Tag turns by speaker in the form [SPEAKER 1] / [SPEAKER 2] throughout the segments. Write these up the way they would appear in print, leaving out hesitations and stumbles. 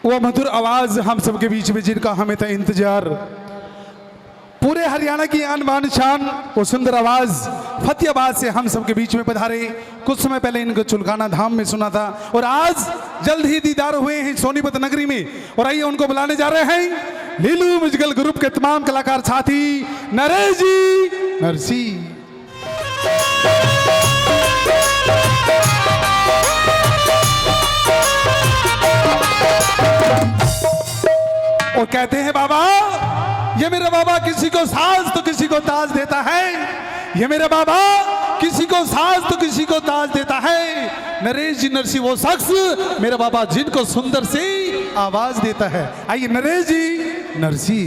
[SPEAKER 1] वो मधुर आवाज हम सबके बीच में जिनका हमें था इंतजार, पूरे हरियाणा की आन बान शान, वो सुंदर आवाज फतेहाबाद से हम सबके बीच में पधारे। कुछ समय पहले इनको चुलकाना धाम में सुना था और आज जल्द ही दीदार हुए हैं सोनीपत नगरी में। और आइए उनको बुलाने जा रहे हैं लीलू म्यूजिकल ग्रुप के तमाम कलाकार साथी नरेश जी नरसी। और कहते हैं बाबा, ये मेरा बाबा किसी को साज तो किसी को ताज देता है, ये मेरा बाबा किसी को साज तो किसी को ताज देता है। नरेश जी नरसी वो शख्स मेरा बाबा जिनको सुंदर सी आवाज देता है। आइए नरेश जी नरसी।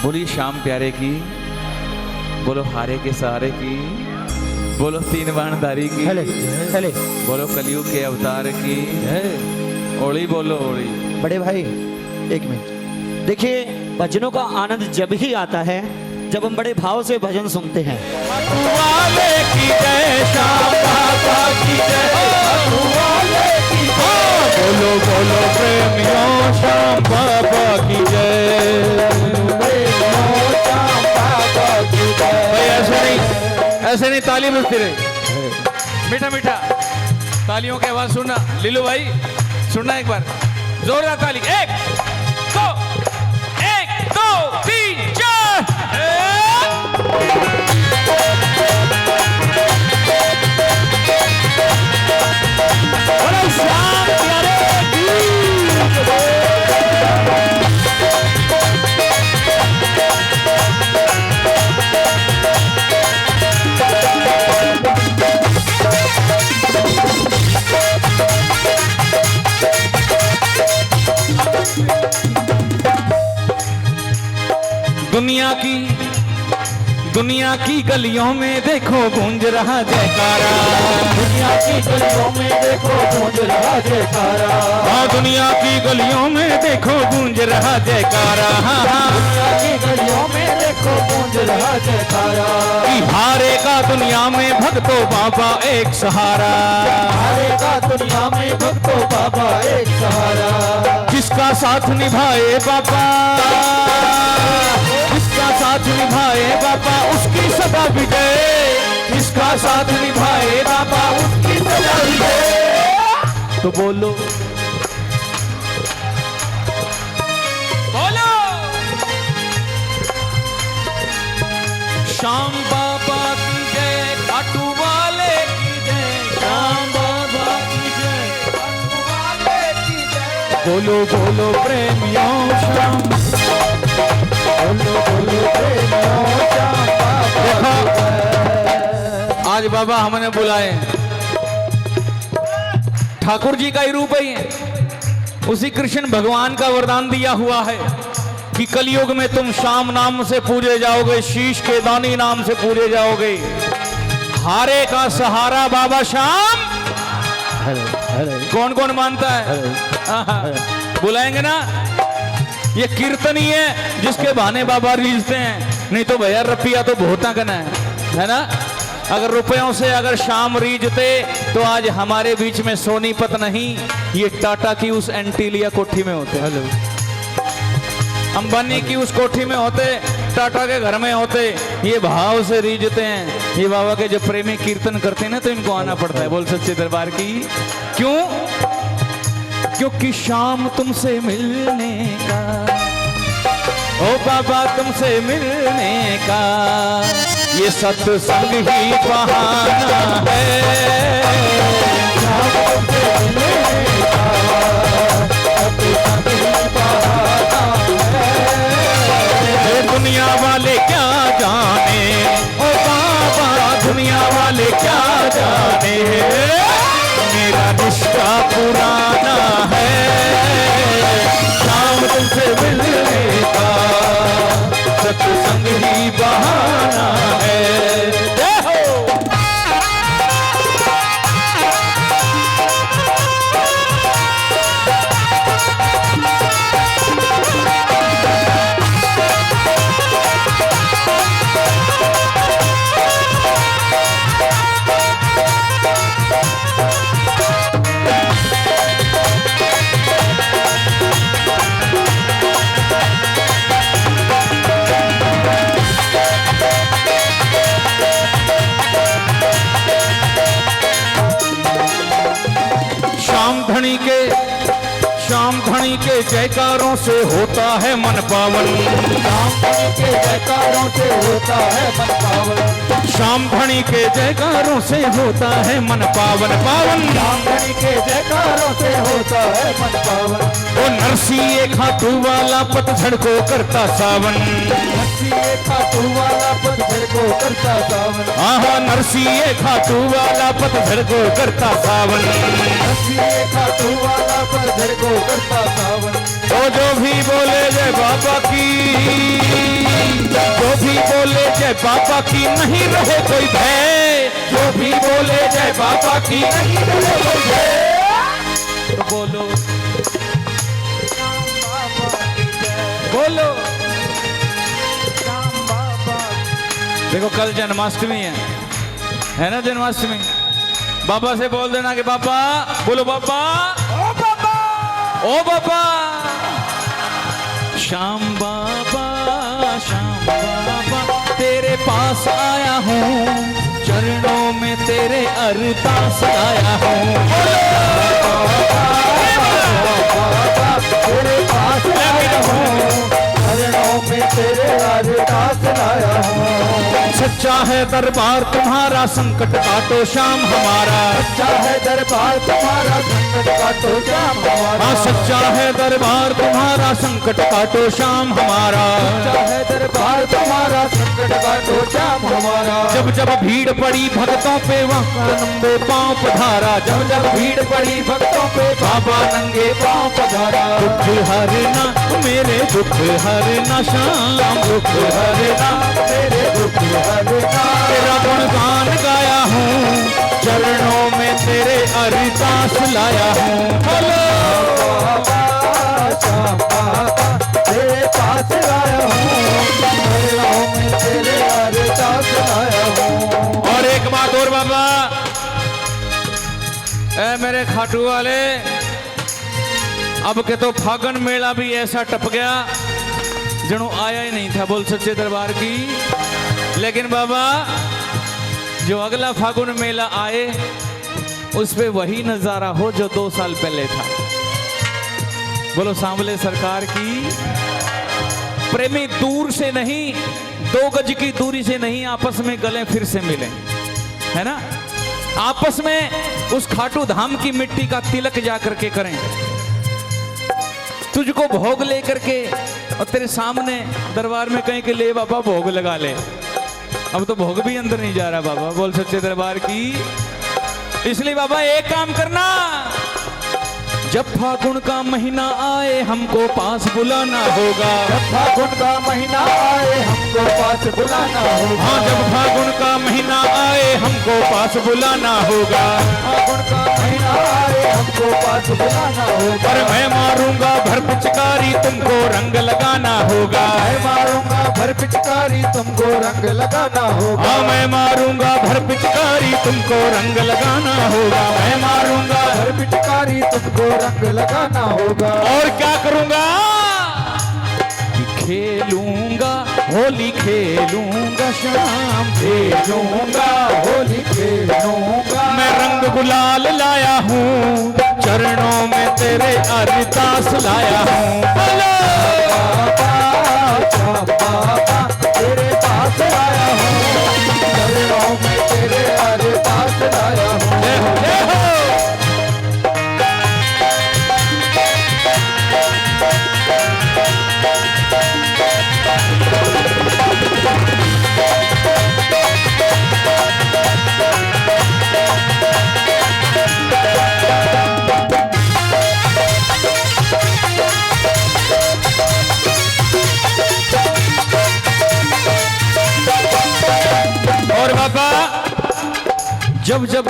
[SPEAKER 2] बोली श्याम प्यारे की, बोलो हारे के सहारे की, बोलो तीन बाणधारी की, बोलो कलयुग के अवतार की, ओली बोलो ओली।
[SPEAKER 3] बड़े भाई एक मिनट देखिए, भजनों का आनंद जब ही आता है जब हम बड़े भाव से भजन सुनते हैं।
[SPEAKER 2] वाले की जय, श्याम बाबा की जय, बोलो बोलो प्रेमियों श्याम बाबा की जय। ऐसे नहीं ताली बजती रही, मीठा मीठा तालियों की आवाज सुनना। लीलू भाई सुनना एक बार, जोरदार ताली। एक दो तीन चार। श्याम प्यारे की दुनिया की गलियों में देखो गूंज रहा जयकारा, दुनिया की गलियों में देखो गूंज रहा जयकारा, हाँ दुनिया की गलियों में देखो गूंज रहा जयकारा, दुनिया की गलियों में देखो गूंज रहा जयकारा। कि हारे का दुनिया में भक्तों बाबा एक सहारा, हारे का दुनिया में भक्तों बाबा एक सहारा। जिसका साथ निभाए बाबा, जिसका साथ निभाए बाबा उसकी सदा विजय, जिसका साथ निभाए बाबा उसकी सदा विजय। तो बोलो बोलो श्याम बाबा की जय, खाटू वाले की जय, श्याम बाबा की जय, खाटू वाले की जय। बोलो बोलो प्रेमियों श्याम, आज बाबा हमने बुलाए, ठाकुर जी का ही रूप है, उसी कृष्ण भगवान का वरदान दिया हुआ है कि कलयुग में तुम श्याम नाम से पूजे जाओगे, शीश के दानी नाम से पूजे जाओगे। हारे का सहारा बाबा श्याम, कौन कौन मानता है? बुलाएंगे ना, ये कीर्तन ही है जिसके बहाने बाबा रीझते हैं, नहीं तो भैया रुपया तो बहुता करना है ना। अगर रुपयों से अगर शाम रीझते तो आज हमारे बीच में सोनीपत नहीं, ये टाटा की उस एंटीलिया कोठी में होते, हेलो अंबानी की उस कोठी में होते, टाटा के घर में होते। ये भाव से रीझते हैं, ये बाबा के जब प्रेमी कीर्तन करते हैं ना तो इनको आना पड़ता है। बोल सच्चे दरबार की। क्यों? क्योंकि शाम तुमसे मिलने का, ओ बाबा तुमसे मिलने का ये सत्संग ही बहाना है। शाम तुमसे मिलने का सत्संग ही बहाना है। दुनिया वाले क्या जाने, ओ बाबा दुनिया वाले क्या जाने, मेरा रिश्ता पुराना है। शाम तुमसे मिलने का सत्संग ही बहाना है। धनी के जयकारों से होता है मन पावन,
[SPEAKER 4] श्याम धनी के जयकारों से होता है मन पावन,
[SPEAKER 2] श्याम धनी के जयकारों से होता है मन पावन पावन।
[SPEAKER 4] श्याम धनी के जयकारों से होता है मन पावन।
[SPEAKER 2] ओ नरसी एक खातू वाला पतझड़ को करता सावन,
[SPEAKER 4] नरसी एक खातू वाला पतझड़ को करता सावन,
[SPEAKER 2] आहा नरसी एक खातू वाला पतझड़ को करता सावन।
[SPEAKER 4] नरसी एक खातू वाला पतझड़ को करता सावन।
[SPEAKER 2] तो जो भी बोले जय बाबा की, जो भी बोले जय बाबा की नहीं रहे कोई भय, जो भी बोले जय बाबा की नहीं रहे कोई भय। तो बोलो बोलो देखो कल जन्माष्टमी है ना, जन्माष्टमी। बाबा से बोल देना कि बाबा, बोलो बाबा, ओ बाबा, ओ बाबा। श्याम बाबा, श्याम बाबा तेरे पास आया हूँ, चरणों में तेरे अरदास आया हूँ।
[SPEAKER 4] तेरे पास आया हूँ, चरणों में तेरे अरदास लाया हूँ।
[SPEAKER 2] सच्चा है दरबार तुम्हारा, संकट काटो श्याम हमारा।
[SPEAKER 4] सच्चा है दरबार तुम्हारा, संकट काटो श्याम हमारा।
[SPEAKER 2] हाँ सच्चा है दरबार तुम्हारा, संकट काटो श्याम हमारा।
[SPEAKER 4] सच्चा है दरबार तुम्हारा, संकट काटो श्याम हमारा।
[SPEAKER 2] जब जब भीड़ पड़ी भक्तों पे वहाँ नंगे पांव पधारा, जब जब भीड़ पड़ी भक्तों पे बाबा नंगे पांव पधारा। दुख हरना मेरे दुख हरना श्याम, दुख हरना
[SPEAKER 4] तेरे दुख हरना।
[SPEAKER 2] तेरा गुणगान गाया हूँ, चरणों में तेरे अरदास लाया हूँ। बोलो
[SPEAKER 4] श्याम बाबा तेरे पास आया हूँ, चरणों में तेरे अरदास लाया हूँ।
[SPEAKER 2] और एक बात और बाबा, ए मेरे खाटू वाले, अब के तो फागुन मेला भी ऐसा टप गया जनो आया ही नहीं था, बोल सच्चे दरबार की। लेकिन बाबा जो अगला फागुन मेला आए उस पे वही नजारा हो जो 2 साल पहले था। बोलो सांवले सरकार की। प्रेमी दूर से नहीं, 2 गज की दूरी से नहीं, आपस में गले फिर से मिले, है ना। आपस में उस खाटू धाम की मिट्टी का तिलक जा करके करें, तुझको भोग लेकर के और तेरे सामने दरबार में कहीं के ले बाबा भोग लगा ले। अब तो भोग भी अंदर नहीं जा रहा बाबा, बोल सच्चे दरबार की। इसलिए बाबा एक काम करना, जब फागुन का महीना आए हमको पास बुलाना होगा।
[SPEAKER 4] जब फागुन का महीना आए हमको पास बुलाना होगा।
[SPEAKER 2] हाँ जब फागुन का महीना आए हमको पास बुलाना होगा।
[SPEAKER 4] फागुन का महीना आए हमको पास बुलाना होगा।
[SPEAKER 2] पर मैं मारूंगा भर पिचकारी, तुमको रंग लगाना होगा।
[SPEAKER 4] मैं मारूंगा भर पिचकारी, तुमको रंग लगाना होगा।
[SPEAKER 2] हाँ मैं मारूंगा भर पिचकारी, तुमको रंग लगाना होगा। मैं मारूंगा
[SPEAKER 4] भर पिचकारी, तुमको रंग लगाना होगा।
[SPEAKER 2] और क्या करूंगा कि खेलूंगा होली, खेलूंगा शाम, खेलूंगा
[SPEAKER 4] होली खेलूंगा।
[SPEAKER 2] मैं रंग गुलाल लाया हूँ, चरणों में तेरे अरदास लाया हूँ। बोलो
[SPEAKER 4] श्याम बाबा तेरे पास आया हूँ, चरणों में तेरे अरदास लाया हूँ।
[SPEAKER 2] जय हो जय हो। और बाबा जब जब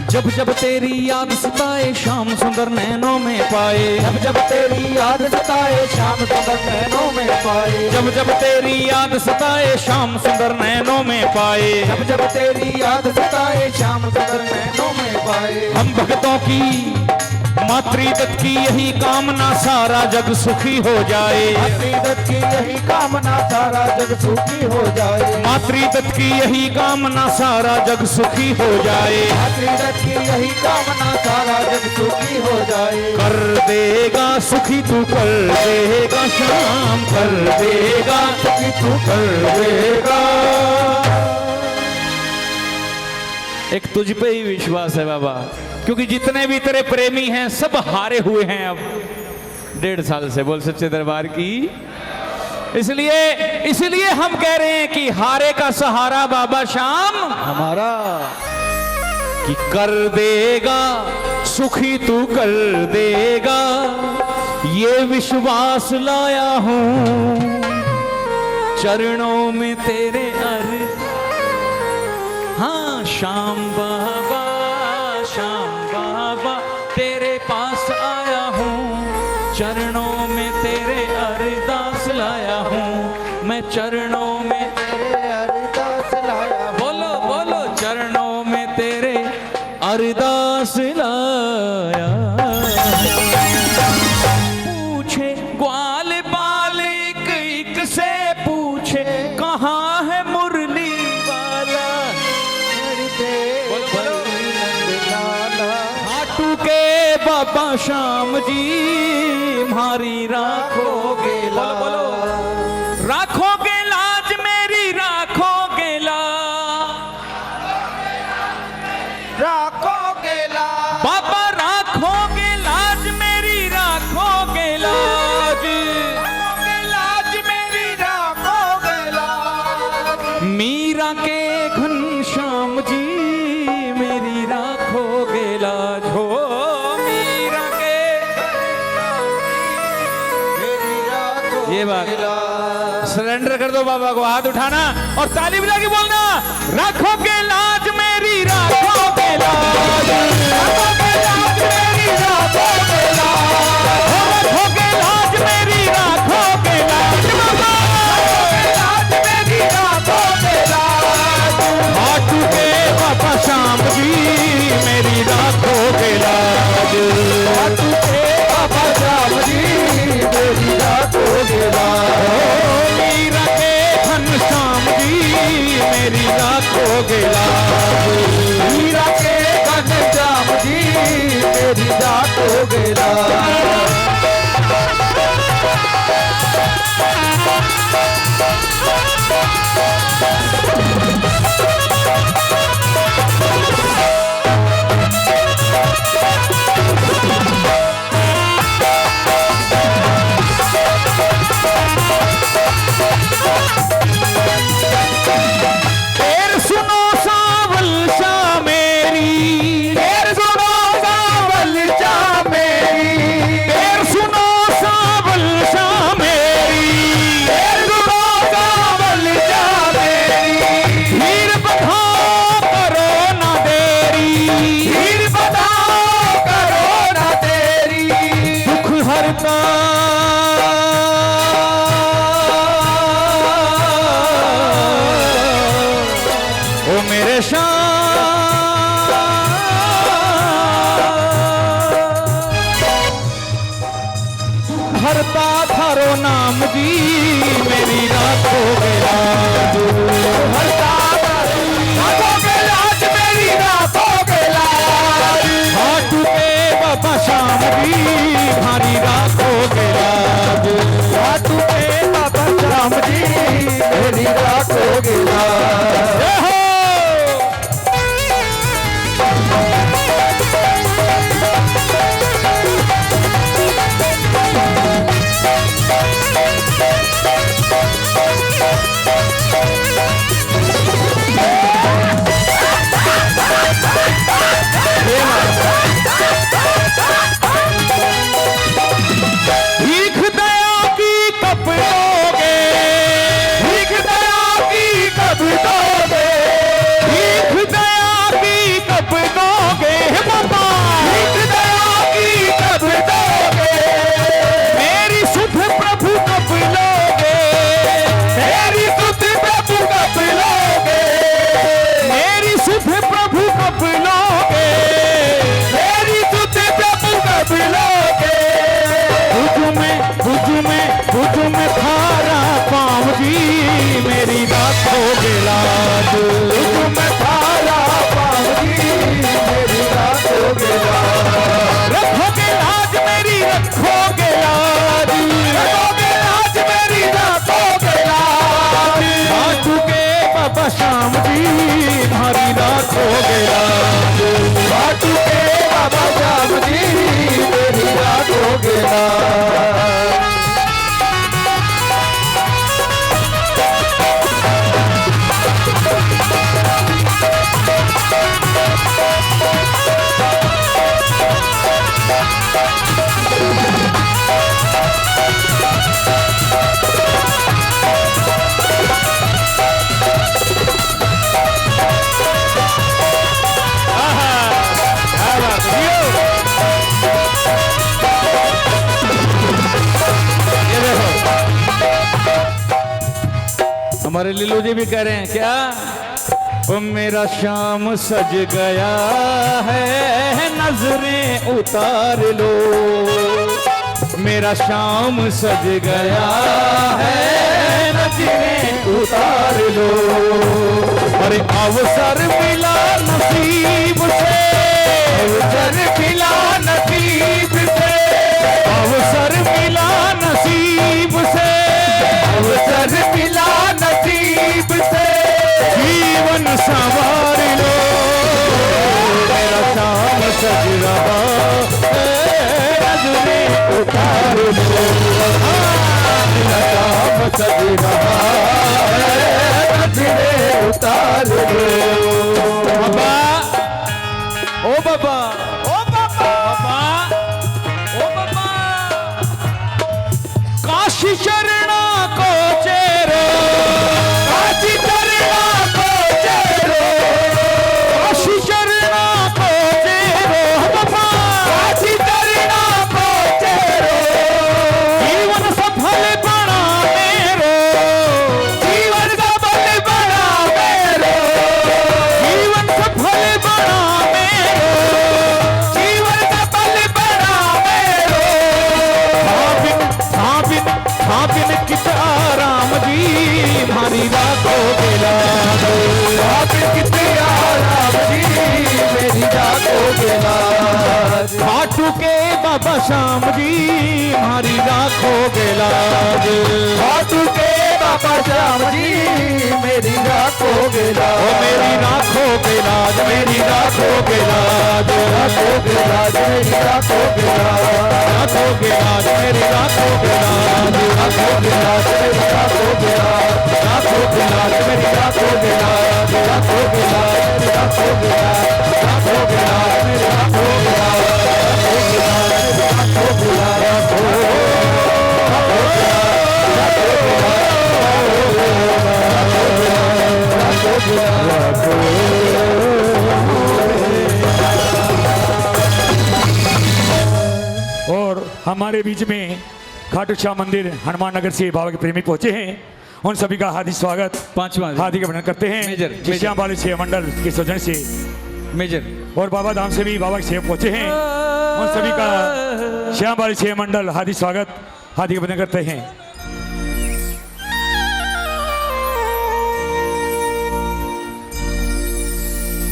[SPEAKER 2] जब जब तेरी याद सताए श्याम सुंदर नैनों में पाए।
[SPEAKER 4] जब जब तेरी याद सताए श्याम सुंदर नैनों में पाए।
[SPEAKER 2] जब जब तेरी याद सताए श्याम सुंदर नैनों में पाए।
[SPEAKER 4] जब जब तेरी याद सताए श्याम सुंदर नैनों में पाए।
[SPEAKER 2] हम भक्तों की मातृदत्त की यही कामना सारा जग सुखी हो जाए।
[SPEAKER 4] मातृदत्त की यही कामना सारा जग सुखी हो जाए।
[SPEAKER 2] मातृदत्त की यही कामना सारा जग सुखी हो जाए।
[SPEAKER 4] मातृदत्त की यही कामना सारा जग सुखी हो जाए।
[SPEAKER 2] कर देगा सुखी तू, कर देगा श्याम, कर देगा सुखी तू, कर देगा। एक तुझ पे ही विश्वास है बाबा, क्योंकि जितने भी तेरे प्रेमी हैं सब हारे हुए हैं अब 1.5 साल से। बोल सच्चे दरबार की। इसलिए हम कह रहे हैं कि हारे का सहारा बाबा श्याम
[SPEAKER 4] हमारा।
[SPEAKER 2] कि कर देगा सुखी तू, कर देगा ये विश्वास लाया हूं चरणों में तेरे हाँ श्याम बाबा, श्याम बाबा तेरे पास आया हूँ, चरणों में तेरे अरदास लाया हूँ, मैं चरणों में
[SPEAKER 4] तेरे अरदास लाया।
[SPEAKER 2] बोलो बोलो, चरणों में तेरे अरदास लाया। पूछे ग्वाल बाल एक एक से पूछे कहाँ है मुरली वाला। बोलो हाटू के बाबा श्याम जी हमारी राखोगे। बोलो बोलो, राखोगे लाज मेरी, राखोगे
[SPEAKER 4] राखोगे लाज
[SPEAKER 2] बाबा, राखोगे लाज मेरी, राखोगे लाज
[SPEAKER 4] मेरी, राखोगे लाज।
[SPEAKER 2] मीरा के घनश्याम जी मेरी राखोगे लाज हो। मीरा के ये बात सरेंडर कर दो बाबा को, हाथ उठाना और ताली बजा के बोलना, राखोगे लाज मेरी, राखोगे लाज, राखोगे लाज मेरी, राखोगे लाज, राखोगे लाज मेरी, राखोगे लाज बाबा, लाज मेरी, राखोगे लाज। हाटू के बाबा श्याम जी मेरी राखोगे लाज, हाटू के बाबा श्याम जी मेरी राखोगे लाज। मीरा के घनश्याम जी मेरी राखोगे लाज,
[SPEAKER 4] मीरा के घनश्याम जी मेरी राखोगे लाज।
[SPEAKER 2] फेर सुनो सावल शाह मेरी, फेर सुनो सावल शाह मेरी, फेर सुनो सावल शाह मेरी, फेर सुनो सावल शाह मेरी। हीर बधाओ करो ना देरी, हीर बधाओ करो ना देरी, दुख हरता ओ मेरे श्याम, हरता थारो नाम जी मेरी राखोगे लाज, हरता राखोगे लाज मेरी, राखोगे लाज। हाटू के बाबा श्याम जी हमारी राखोगे लाज, हाटू के बाबा श्याम जी मेरी राखोगे लाज। भीख दया की कब दोगे, भीख दया की कब दोगे। तुझ में थारा पाँव जी मेरी रखोगे लाज।
[SPEAKER 4] तुझ में थारा पाँव जी मेरी रखोगे लाज।
[SPEAKER 2] रखोगे लाज मेरी रखोगे लाज।
[SPEAKER 4] रखोगे लाज मेरी रखोगे लाज।
[SPEAKER 2] खाटू के बाबा श्याम जी हमारी रखोगे लाज।
[SPEAKER 4] खाटू के बाबा श्याम जी मेरी रखोगे लाज।
[SPEAKER 2] हमारे लिल्लू जी भी कह रहे हैं क्या? ओ मेरा शाम सज गया है नजरें उतार लो। मेरा शाम सज गया है नजरें उतार लो। अरे अवसर मिला नसीब से, अवसर मिला नसीब से, अवसर मिला नसीब से, अवसर मिला नसीब से। जीवन संवार लो मेरा शाम सज रहा है नजरें उतार लो। मेरा शाम सज रहा है नजरें उतार लो। बाबा ओ बाबा ओ बाबा बाबा ओ बाबा काशी शरणा को चेरो, काशी शरणा को चेरो, काशी शरणा को चेरो बाबा, काशी शरणा को चेरो। जीवन सफल बना मेरो, जीवन सफल बना मेरो, जीवन सफल बना मेरो, जीवन सफल बना मेरो। हाबिन कितना राम जी हमारी रखोगे लाज।
[SPEAKER 4] हाबिन कितना राम जी मेरी रखोगे लाज।
[SPEAKER 2] खाटू के बाबा श्याम जी हमारी रखोगे लाज।
[SPEAKER 4] खाटू के बाबा श्याम जी मेरी रखोगे लाज।
[SPEAKER 2] ओ मेरी रखोगे लाज, मेरी रखोगे लाज,
[SPEAKER 4] रखोगे लाज मेरी रखोगे लाज।
[SPEAKER 2] रखोगे लाज मेरी रखोगे लाज,
[SPEAKER 4] रखोगे लाज मेरी रखोगे लाज।
[SPEAKER 2] रखोगे लाज मेरी रखोगे लाज,
[SPEAKER 4] रखोगे लाज मेरी रखोगे लाज।
[SPEAKER 2] रखोगे लाज मेरी रखोगे लाज,
[SPEAKER 4] रखोगे लाज मेरी रखोगे लाज।
[SPEAKER 5] और हमारे बीच में खाटू श्याम मंदिर हनुमान नगर से बाबा के प्रेमी पहुंचे हैं। उन सभी का हार्दिक स्वागत,
[SPEAKER 2] पांचवा
[SPEAKER 5] हार्दिक अभिनंदन करते हैं।
[SPEAKER 2] मेजर।
[SPEAKER 5] श्याम वाले छह मंडल के सौजन से
[SPEAKER 2] मेजर
[SPEAKER 5] और बाबा धाम से भी बाबा के सेवक पहुंचे हैं। उन सभी का श्याम वाले छह मंडल हार्दिक स्वागत, हार्दिक अभिनंदन करते हैं।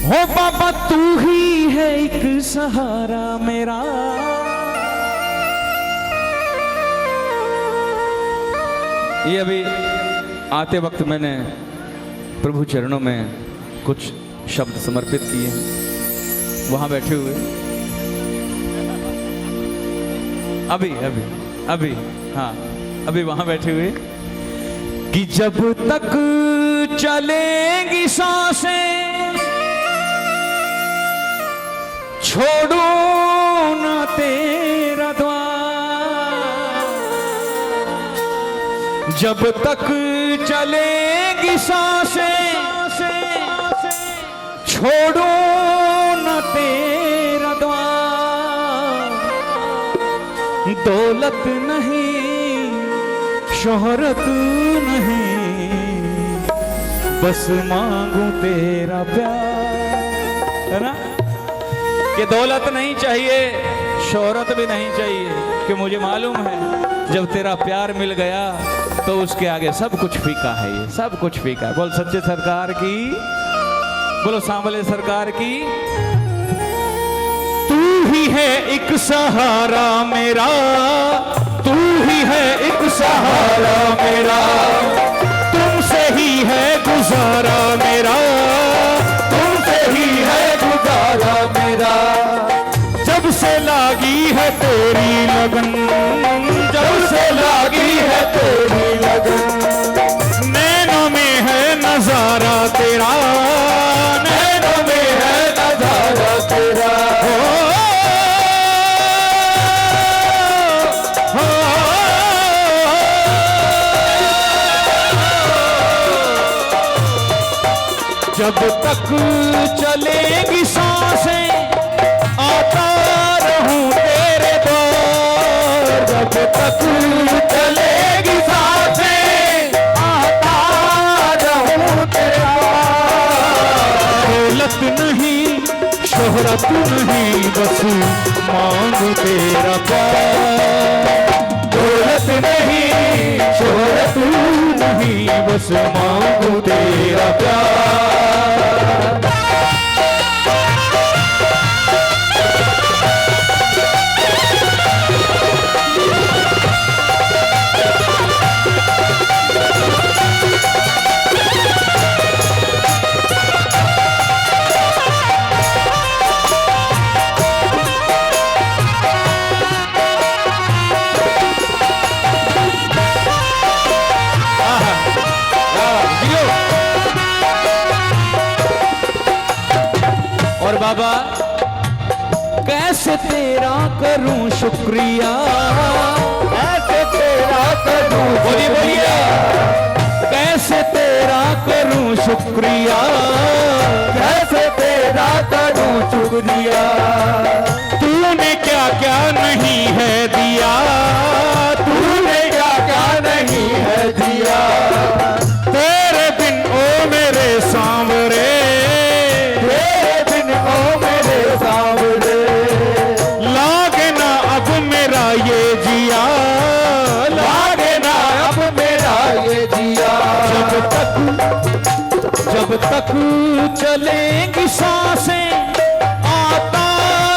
[SPEAKER 2] हो बाबा तू ही है एक सहारा मेरा, ये अभी आते वक्त मैंने प्रभु चरणों में कुछ शब्द समर्पित किए हैं वहां बैठे हुए। अभी अभी अभी हाँ अभी वहां बैठे हुए कि जब तक चलेंगी सांसें छोड़ो न तेरा द्वार, जब तक चलेंगी सांसें छोड़ो न तेरा द्वार। दौलत नहीं शोहरत नहीं बस मांगू तेरा प्यार, है ना? कि दौलत नहीं चाहिए शोहरत भी नहीं चाहिए, कि मुझे मालूम है जब तेरा प्यार मिल गया तो उसके आगे सब कुछ फीका है, ये सब कुछ फीका है। बोल सच्चे सरकार की, बोलो सांवले सरकार की। तू ही है एक सहारा मेरा, तू ही है एक सहारा मेरा, तुमसे ही है गुजारा मेरा, तुमसे ही है गुजारा मेरा। जब से लागी है तेरी लगन, जब से लागी है तेरी लगन, नैनों में है नजारा तेरा, नैनों में है नजारा तेरा। जब तक चलेगी सांसें आता रहूं तेरे द्वार, जब तक चलेगी सांसें आता रहूं तेरे द्वार। दौलत नहीं शोहरत नहीं बस मांगू तेरा प्यार, दौलत नहीं शोहरत नहीं बस मांगू तेरा प्यार। और बाबा कैसे तेरा करूं शुक्रिया, कैसे तेरा करूं, बोलिए बोलिए, कैसे तेरा करूं शुक्रिया, कैसे तेरा करूं शुक्रिया। तूने क्या क्या नहीं है दिया, तूने क्या क्या नहीं है दिया। तेरे बिन ओ मेरे सांवरे, लागे ना अब मेरा ये जिया, लागे ना अब मेरा ये जिया। जब तक चलेंगी सांसें आता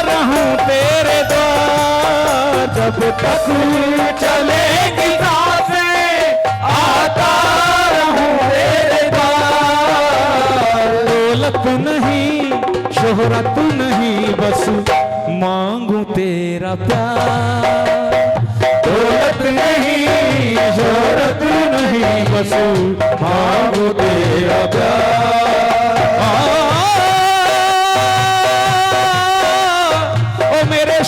[SPEAKER 2] रहूं तेरे द्वार, जब तक चलेंगी सांसें आता रहूं तेरे द्वार। दौलत नहीं शोहरत नहीं बस मांगू तेरा प्यार, दौलत नहीं शोहरत नहीं बस मांगू तेरा प्यार। ओ मेरे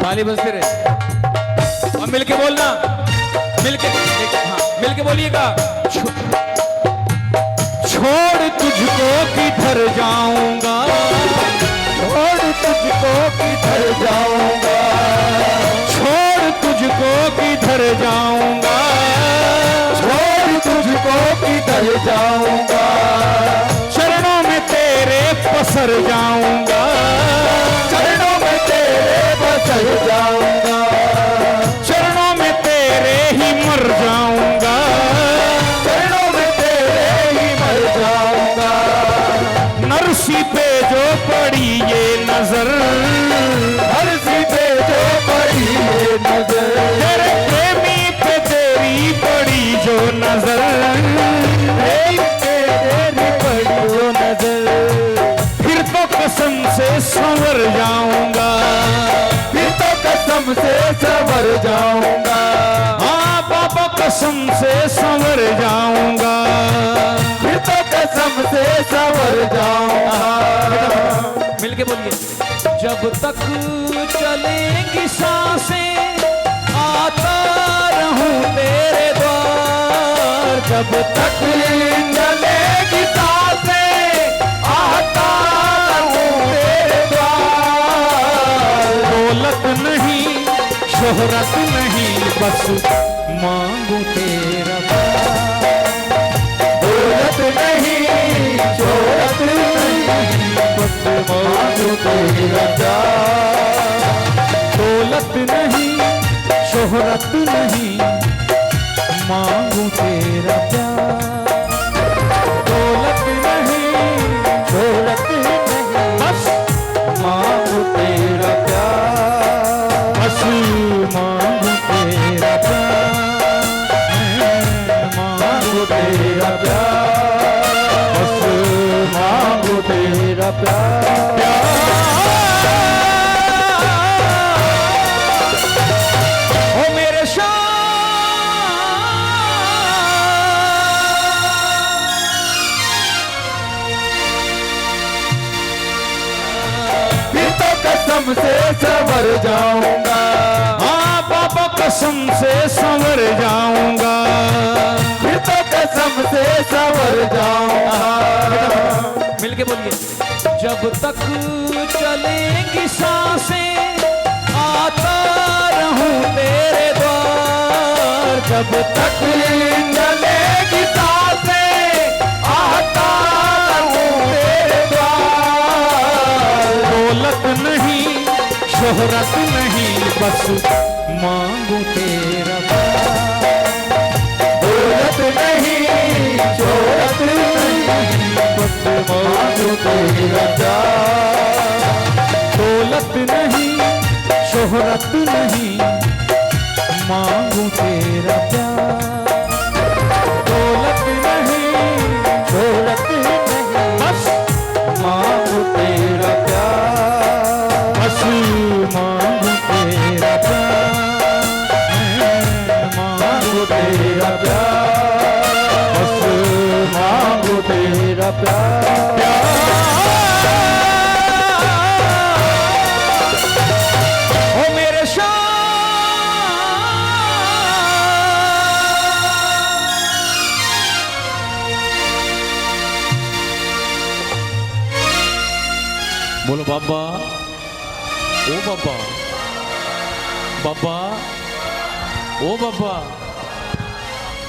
[SPEAKER 2] ताली बजते रहे और मिलके बोलना, मिलके, हाँ मिलके बोलिएगा। छोड़ तुझको किधर जाऊंगा, छोड़ तुझको किधर जाऊंगा, छोड़ तुझको किधर जाऊंगा, छोड़ तुझको किधर जाऊंगा। चरणों में तेरे पसर जाऊंगा, चरणों में तेरे पसर जाऊंगा, चरणों में तेरे ही मर जाऊंगा, चरणों में तेरे ही मर जाऊंगा। नरसी पे जो पड़ी ये नजर, नरसी पे जो पड़ी ये नजर, तेरे प्रेमी पे तेरी पड़ी जो नजर, तेरी पड़ी जो नजर। फिर तो कसम से संवर जाऊंगा, फिर तो कसम से संवर जाऊंगा। हाँ बाबा कसम से संवर जाऊंगा, फिर तो कसम से संवर जाऊंगा। मिलके बोलिए। जब तक चलेंगी सांसें आता रहूं तेरे द्वार, जब तक चलेगी सांसें आता रहूं तेरे द्वार। शोहरत नहीं, बस मांगू तेरा
[SPEAKER 4] दौलत नहीं शोहरत नहीं, बस मांगू तेरा प्यार।
[SPEAKER 2] दौलत नहीं शोहरत नहीं, मांगू तेरा प्यार। दौलत नहीं
[SPEAKER 4] शोहरत नहीं,
[SPEAKER 2] बस
[SPEAKER 4] मांगू तेरा प्यार।
[SPEAKER 2] बस मांगू तेरा प्यार,
[SPEAKER 4] मांगू तेरा प्यार, बस मांगू तेरा प्यार।
[SPEAKER 2] ओ मेरे शाह
[SPEAKER 4] फिर तो कसम से संवर जाऊंगा,
[SPEAKER 2] हाँ बाबा कसम से संवर जाऊंगा।
[SPEAKER 4] फिर तो कसम से संवर जाऊंगा।
[SPEAKER 2] मिलके बोलिए। जब तक चलेंगी सांसें आता रहूं तेरे द्वार। जब तक
[SPEAKER 4] चलेगी सांसें आता रहूं तेरे द्वार।
[SPEAKER 2] दौलत नहीं शोहरत नहीं, बस मांगू तेरा प्यार।
[SPEAKER 4] दौलत नहीं शोहरत नहीं, बस मांगू तेरा प्यार।
[SPEAKER 2] दौलत नहीं शोहरत नहीं, मांगू तेरा प्यार। दौलत नहीं
[SPEAKER 4] शोहरत नहीं,
[SPEAKER 2] बस
[SPEAKER 4] मांगू तेरा प्यार।
[SPEAKER 2] बस मांगू तेरा प्यार,
[SPEAKER 4] मांगू तेरा प्यार, बस मांगू तेरा प्यार।
[SPEAKER 2] ओ मेरे शाह बोलो बाबा, ओ बाबा, बाबा, ओ बाबा।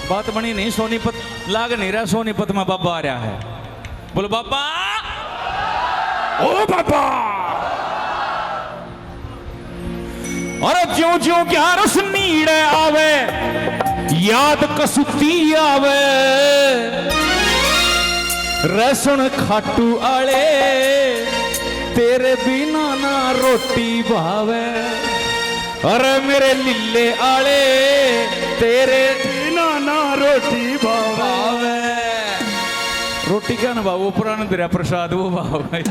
[SPEAKER 2] बात बनी नहीं, सोनीपत लाग नहीं रहा, सोनीपत में बाबा आ रहा है। बोलो बाबा, ओ बाबा। और ज्यों ज्यों ग्यारस नीड़े आवे, याद कसुती आवे। रसुन खाटू आले, तेरे बिना ना रोटी भावे। अरे मेरे लीले आले, तेरे बिना ना रोटी भावे। रोटी क्या ना भाव, पुराना तेरा प्रसाद वो भाव है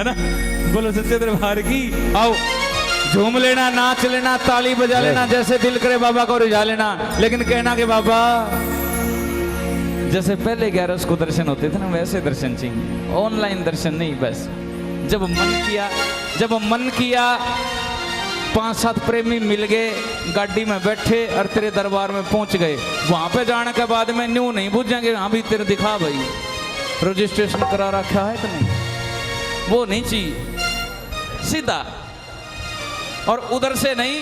[SPEAKER 2] ना। बोलो सच्चे दरबार की। आओ झूम लेना, नाच लेना, ताली बजा लेना, जैसे दिल करे बाबा को रिझा लेना। लेकिन कहना कि बाबा जैसे पहले 11 को दर्शन होते थे ना, वैसे दर्शन चाहिए, ऑनलाइन दर्शन नहीं। बस जब मन किया 5-7 प्रेमी मिल गए, गाड़ी में बैठे और तेरे दरबार में पहुंच गए। वहां पे जाने के बाद में न्यू नहीं पूछेंगे, हाँ भी तेरे दिखा भाई रजिस्ट्रेशन करा रखा है कि नहीं, वो नहीं चाहिए। सीधा और उधर से नहीं,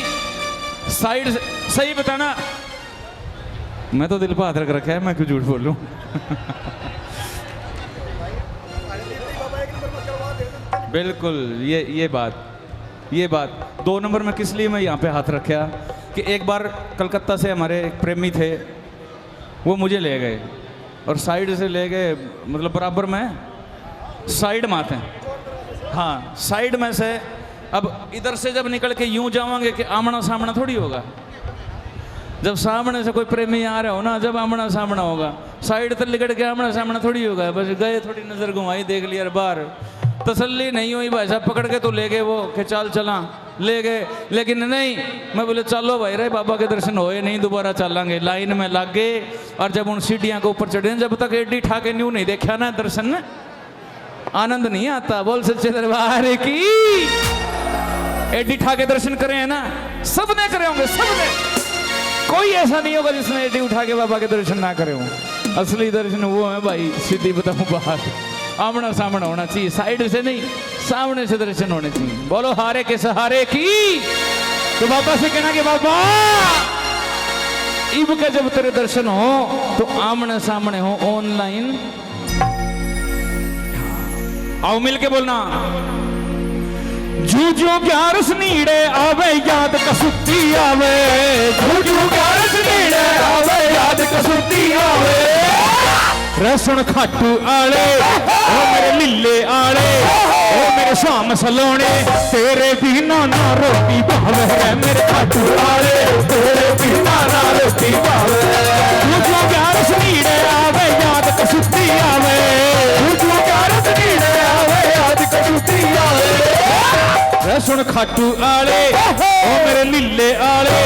[SPEAKER 2] साइड से। सही बताना, मैं तो दिल पर हाथ रख रखा है, मैं क्यों झूठ बोलूं। बिल्कुल ये बात 2 नंबर में किस लिए मैं यहाँ पे हाथ रखा कि एक बार कलकत्ता से हमारे एक प्रेमी थे, वो मुझे ले गए और साइड से ले गए, मतलब बराबर में साइड में आते हैं। हाँ, साइड में से। अब इधर से जब निकल के यूं जावांगे कि आमना सामना थोड़ी होगा। जब सामने से कोई प्रेमी आ रहा हो ना, जब आमना सामना होगा, साइड तक निकल के आमना सामना थोड़ी होगा। बस गए, थोड़ी नजर घुमाई, देख लिया, बाहर तसल्ली नहीं हुई, भाई साहब पकड़ के तो ले गए वो कि चल चला, ले गए। लेकिन नहीं, मैं बोले चलो भाई रे, बाबा के दर्शन होए नहीं, दोबारा चलेंगे। लाइन में लग गए और जब उन सीढ़ियाँ के ऊपर चढ़े, जब तक एडी ठा के न्यू नहीं देखा ना दर्शन में आनंद नहीं आता। बोल सच्चे दरबार की। एडी ठा के दर्शन करे हैं ना, सबने करे होंगे, सबने। कोई ऐसा नहीं होगा जिसने एडी उठा के बाबा के दर्शन ना करे हों। असली दर्शन वो है भाई, सीधी बताऊं बात, आमना सामना होना चाहिए, साइड से नहीं, सामने से दर्शन होने चाहिए। बोलो हारे के सहारे की। तो बाबा से कहना कि बाबा इब के जब तेरे दर्शन हो तो आमने सामने हो ऑनलाइन आओ मिलके बोलना। जूझो ग्यारस नीड़े आवे याद कसुती आवे, जूझो ग्यारस नीड़े आवे याद कसुती आवे। रसुन खाटू आले ओ मेरे लीले आले ओ मेरे शाम सलोने, तेरे बिना ना रोटी भावे है मेरे खाटू आले, तेरे बिना ना रोटी भावे। जूझो ग्यारस नीड़े आवे याद कसुती आवे, जूझो ग्यारस नीड़े आवे याद कसुती आवे। रसुन खाटू आले ओ मेरे लीले आले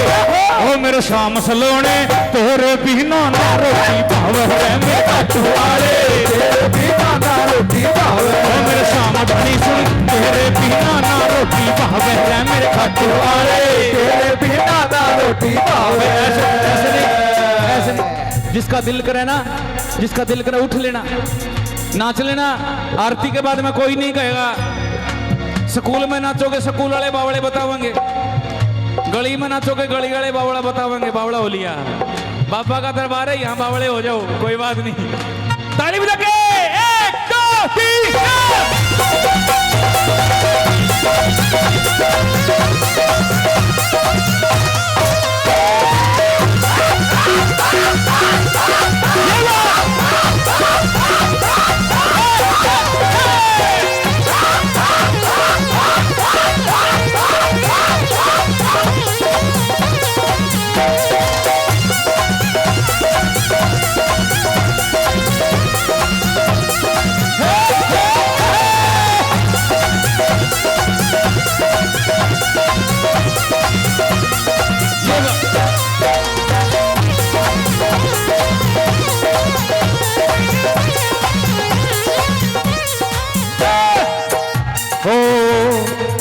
[SPEAKER 2] ओ मेरे शाम सलोने, तेरे बिना ना रोटी भावे है मेरे खाटू आले, तेरे बिना ना रोटी भावे। ओ मेरे शाम धनी सुन, तेरे बिना ना रोटी भावे है मेरे खाटू आले, तेरे बिना ना रोटी भावे। ऐसे नहीं, जिसका दिल करे ना, जिसका दिल करे उठ लेना, नाच लेना। आरती के बाद में कोई नहीं कहेगा स्कूल में नाचोगे स्कूल वाले बावड़े बतावेंगे, गली में नाचोगे गली वाले बावड़ा बतावेंगे, बावड़ा हो लिया। बाबा का दरबार है, यहाँ बावड़े हो जाओ, कोई बात नहीं। ताली बजा के 1 2 3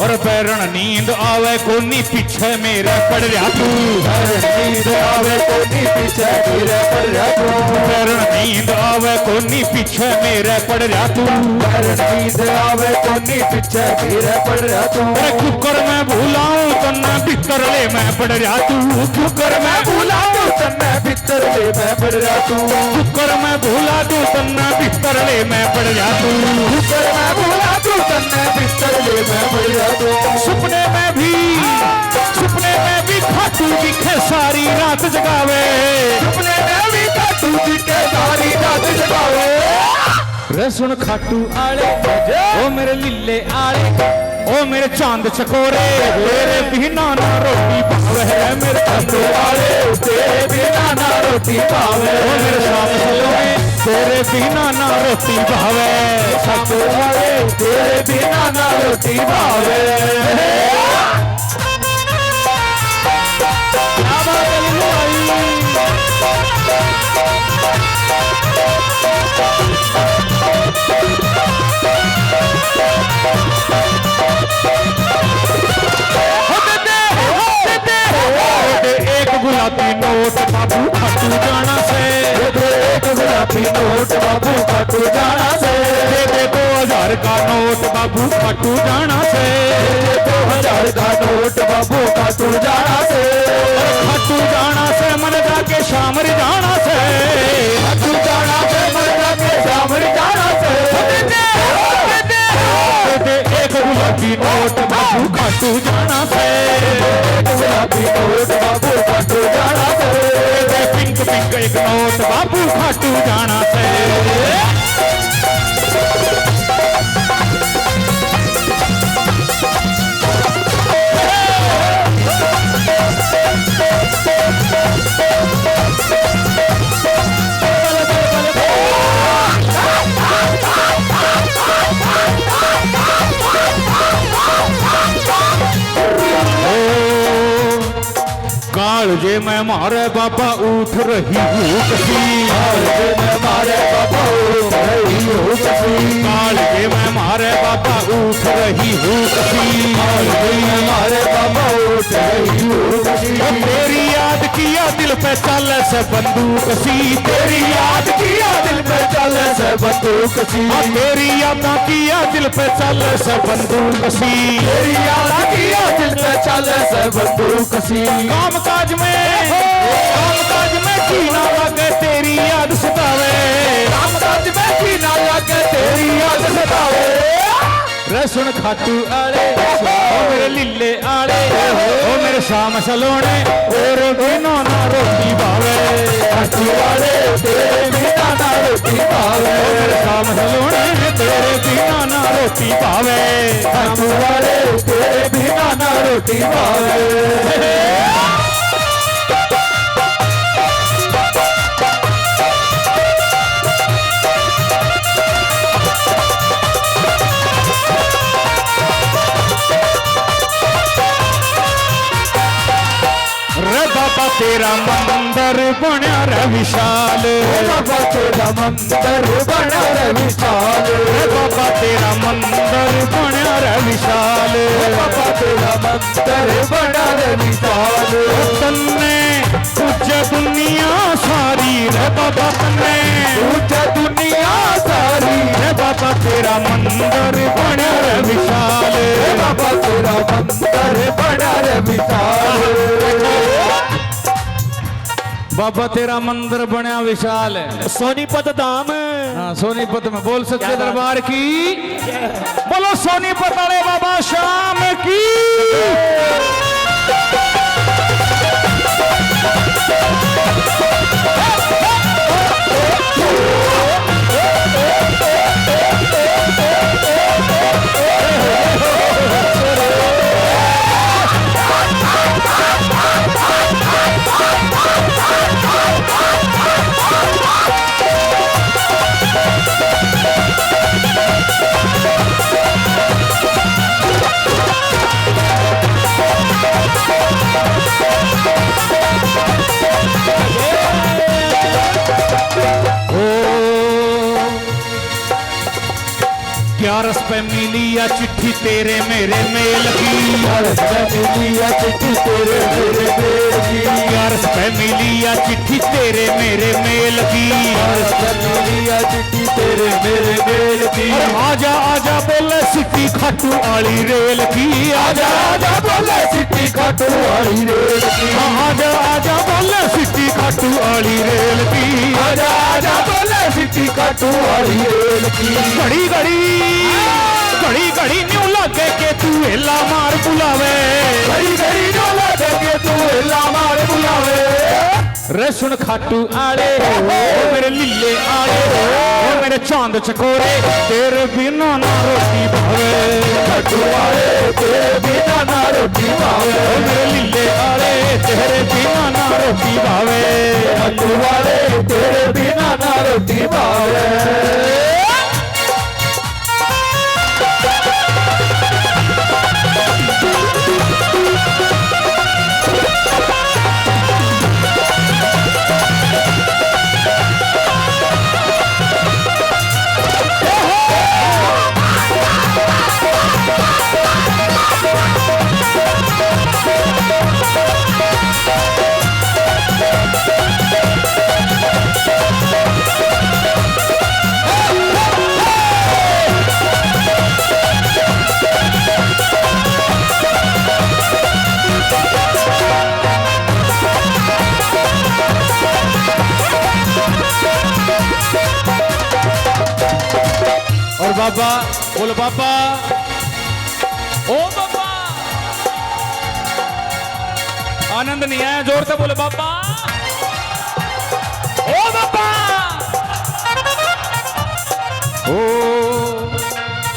[SPEAKER 2] और पैरण नींद आवे कोनी पीछे मेरे पड़ रहा तू, नींद आवे कोनी पीछे मेरे पड़ रहा तू, पैरण नींद आवे कोनी पीछे मेरे पड़ रहा तू, पैरण नींद आवे कोनी पीछे मेरे पड़ रहा तू। कुकर में भूलाऊं तन्ने भीतर ले मैं पड़ रहा तू, कुकर में भूलाऊं तन्ने भीतर ले मैं पड़ रहा तू, कुकर में भूला दूं तन्ने भीतर ले मैं पड़ रहा तू, कुकर में भूला दूं तन्ने भीतर ले मैं पड़ रहा तू। सपने में भी खाटू दिखे सारी रात जगावे, सपने में भी खाटू दिखे सारी रात जगावे। रसुन खाटू आले ओ मेरे लीले आले ओ मेरे चांद चकोरे, तेरे बिना ना रोटी भावे है मेरे खाटू आले, तेरे बिना ना रोटी भावे। ओ मेरे शाम सलोने, तेरे बिना ना रोटी भावे, खाटू आले तेरे बिना ना रोटी भावे। एक गुलाबी नोट बाबू खाटू जाना से, एक गुलाबी नोट बाबू खाटू जाना से, दे 2000 का नोट बाबू खाटू जाना से, 2000 का नोट बाबू खाटू जाना से, खाटू जाना से मन जाके शामर जाना से, खाटू जाना से मन जाके शामर जाना से। एक गुलाबी नोट बाबू खाटू जाना से, एक गुलाबी नोट बाबू खाटू जाना से, पिंक पिंक एक नोट बाबू खाटू जाना से। कालजे में मारे बाबा उठ रही हूँ कसी, कालजे में मारे बाबा उठ रही हूँ कसी, कालजे में मारे बाबा उठ रही हूँ कसी, कालजे में मारे बाबा उठ रही हूँ कसी। तेरी याद किया दिल पे चल से बंदूक सी, तेरी याद किया दिल पे चल से बंदूक सी, तेरी याद किया दिल पे चल से बंदूक सी, तेरी याद किया
[SPEAKER 4] जिसमें चले से बंदूक सी
[SPEAKER 2] कामकाज में जीना लगे तेरी याद सतावे
[SPEAKER 4] कामकाज में जीना लगे तेरी याद सतावे
[SPEAKER 2] रे सुन खाटू आले ओ मेरे लीले आले ओ मेरे शाम सलोने और बिना ना रोटी भावे
[SPEAKER 4] खाटू वाले तेरे बिना ना रोटी पावे
[SPEAKER 2] मेरे शाम सलोने तेरे बिना ना रोटी भावे
[SPEAKER 4] खाटू वाले तेरे बिना ना रोटी पावे
[SPEAKER 2] रे बाबा तेरा मंदिर बना रे विशाल
[SPEAKER 4] बाबा तेरा मंदिर बना रे विशाल
[SPEAKER 2] रे बाबा तेरा मंदिर बना रे विशाल
[SPEAKER 4] बाबा तेरा मंदिर बना रे विशाल
[SPEAKER 2] तन्ने पूजा दुनिया सारी रे बाबा तन्ने
[SPEAKER 4] पूजा दुनिया सारी
[SPEAKER 2] रे बाबा तेरा मंदिर बना रे विशाल
[SPEAKER 4] बाबा तेरा मंदिर बना रे विशाल
[SPEAKER 2] बाबा तेरा मंदिर बना विशाल
[SPEAKER 3] सोनीपत धाम
[SPEAKER 2] हाँ सोनीपत में बोल सच्चे दरबार की बोलो सोनीपत वाले बाबा शाम की क्या रस पे मिली या चिट्ठी तेरे मेरे मेल की
[SPEAKER 4] रस पे मिली या चिट्ठी तेरे मेरे मेल की
[SPEAKER 2] क्या रस पे मिली या चिट्ठी तेरे मेरे मेल की
[SPEAKER 4] रस पे मिली या चिट्ठी तेरे मेरे मेल की
[SPEAKER 2] आजा आजा बोले सिटी खाटू आली रेल की
[SPEAKER 4] आजा आजा बोले चिट्ठी खाटू वाली रेल की
[SPEAKER 2] आजा आजा बोले सिटी खाटू आली रेल की
[SPEAKER 4] आजा आजा बोले चिट्ठी खाटू वाली रेल की
[SPEAKER 2] घड़ी घड़ी न्यू लगे के तू हेला मार बुलावे
[SPEAKER 4] घड़ी घड़ी जो लगे के तू हिला मार बुलावे
[SPEAKER 2] रे सुन खाटू आले ओ मेरे लीले आले ओ मेरे चांद चकोरे तेरे बिना ना रोटी भावे
[SPEAKER 4] खाटू वाले तेरे बिना ना रोटी पावे
[SPEAKER 2] ओ मेरे लीले आले तेरे बिना ना रोटी भावे
[SPEAKER 4] खाटू वाले तेरे बिना ना रोटी पावे
[SPEAKER 2] और बाबा बोलो बाबा ओ बाबा आनंद नहीं आया जोर से बोलो बाबा ओ बाबा ओ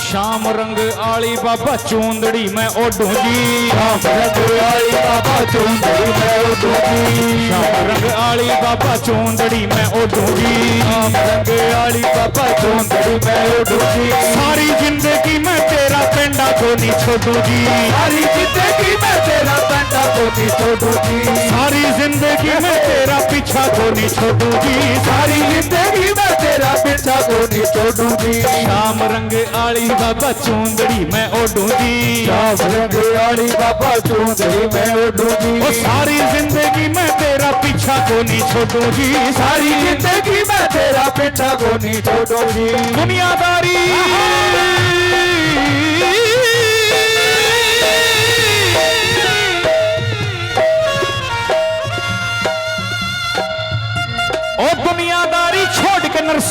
[SPEAKER 2] शाम रंग आली बाबा चूंदड़ी में ओढ़ू जी
[SPEAKER 4] शाम रंग आली बाबा चूंदड़ी में ओढ़ू जी
[SPEAKER 2] शाम रंग आली बाबा चूंदड़ी में ओढ़ू जी
[SPEAKER 4] शाम रंग आली बाबा चूंदड़ी में ओढ़ू जी
[SPEAKER 2] सारी जिंदगी में तेरा पेंडा को नहीं छोड़ू जी
[SPEAKER 4] सारी जिंदगी में तेरा पेंडा को नहीं छोड़ू जी
[SPEAKER 2] सारी जिंदगी में तेरा पीछा को नहीं छोड़ू जी
[SPEAKER 4] सारी जिंदगी में तेरा पीछा को नहीं छोड़ू जी
[SPEAKER 2] शाम रंग आली बाबा चूंदड़ी में ओढ़ू जी
[SPEAKER 4] शाम रंग आली बाबा चूंदड़ी में ओढ़ू जी
[SPEAKER 2] ओ सारी जिंदगी में तेरा पीछा को नहीं छोड़ू जी
[SPEAKER 4] सारी जिंदगी में तेरा पीछा को नहीं छोड़ू जी
[SPEAKER 2] दुनियादारी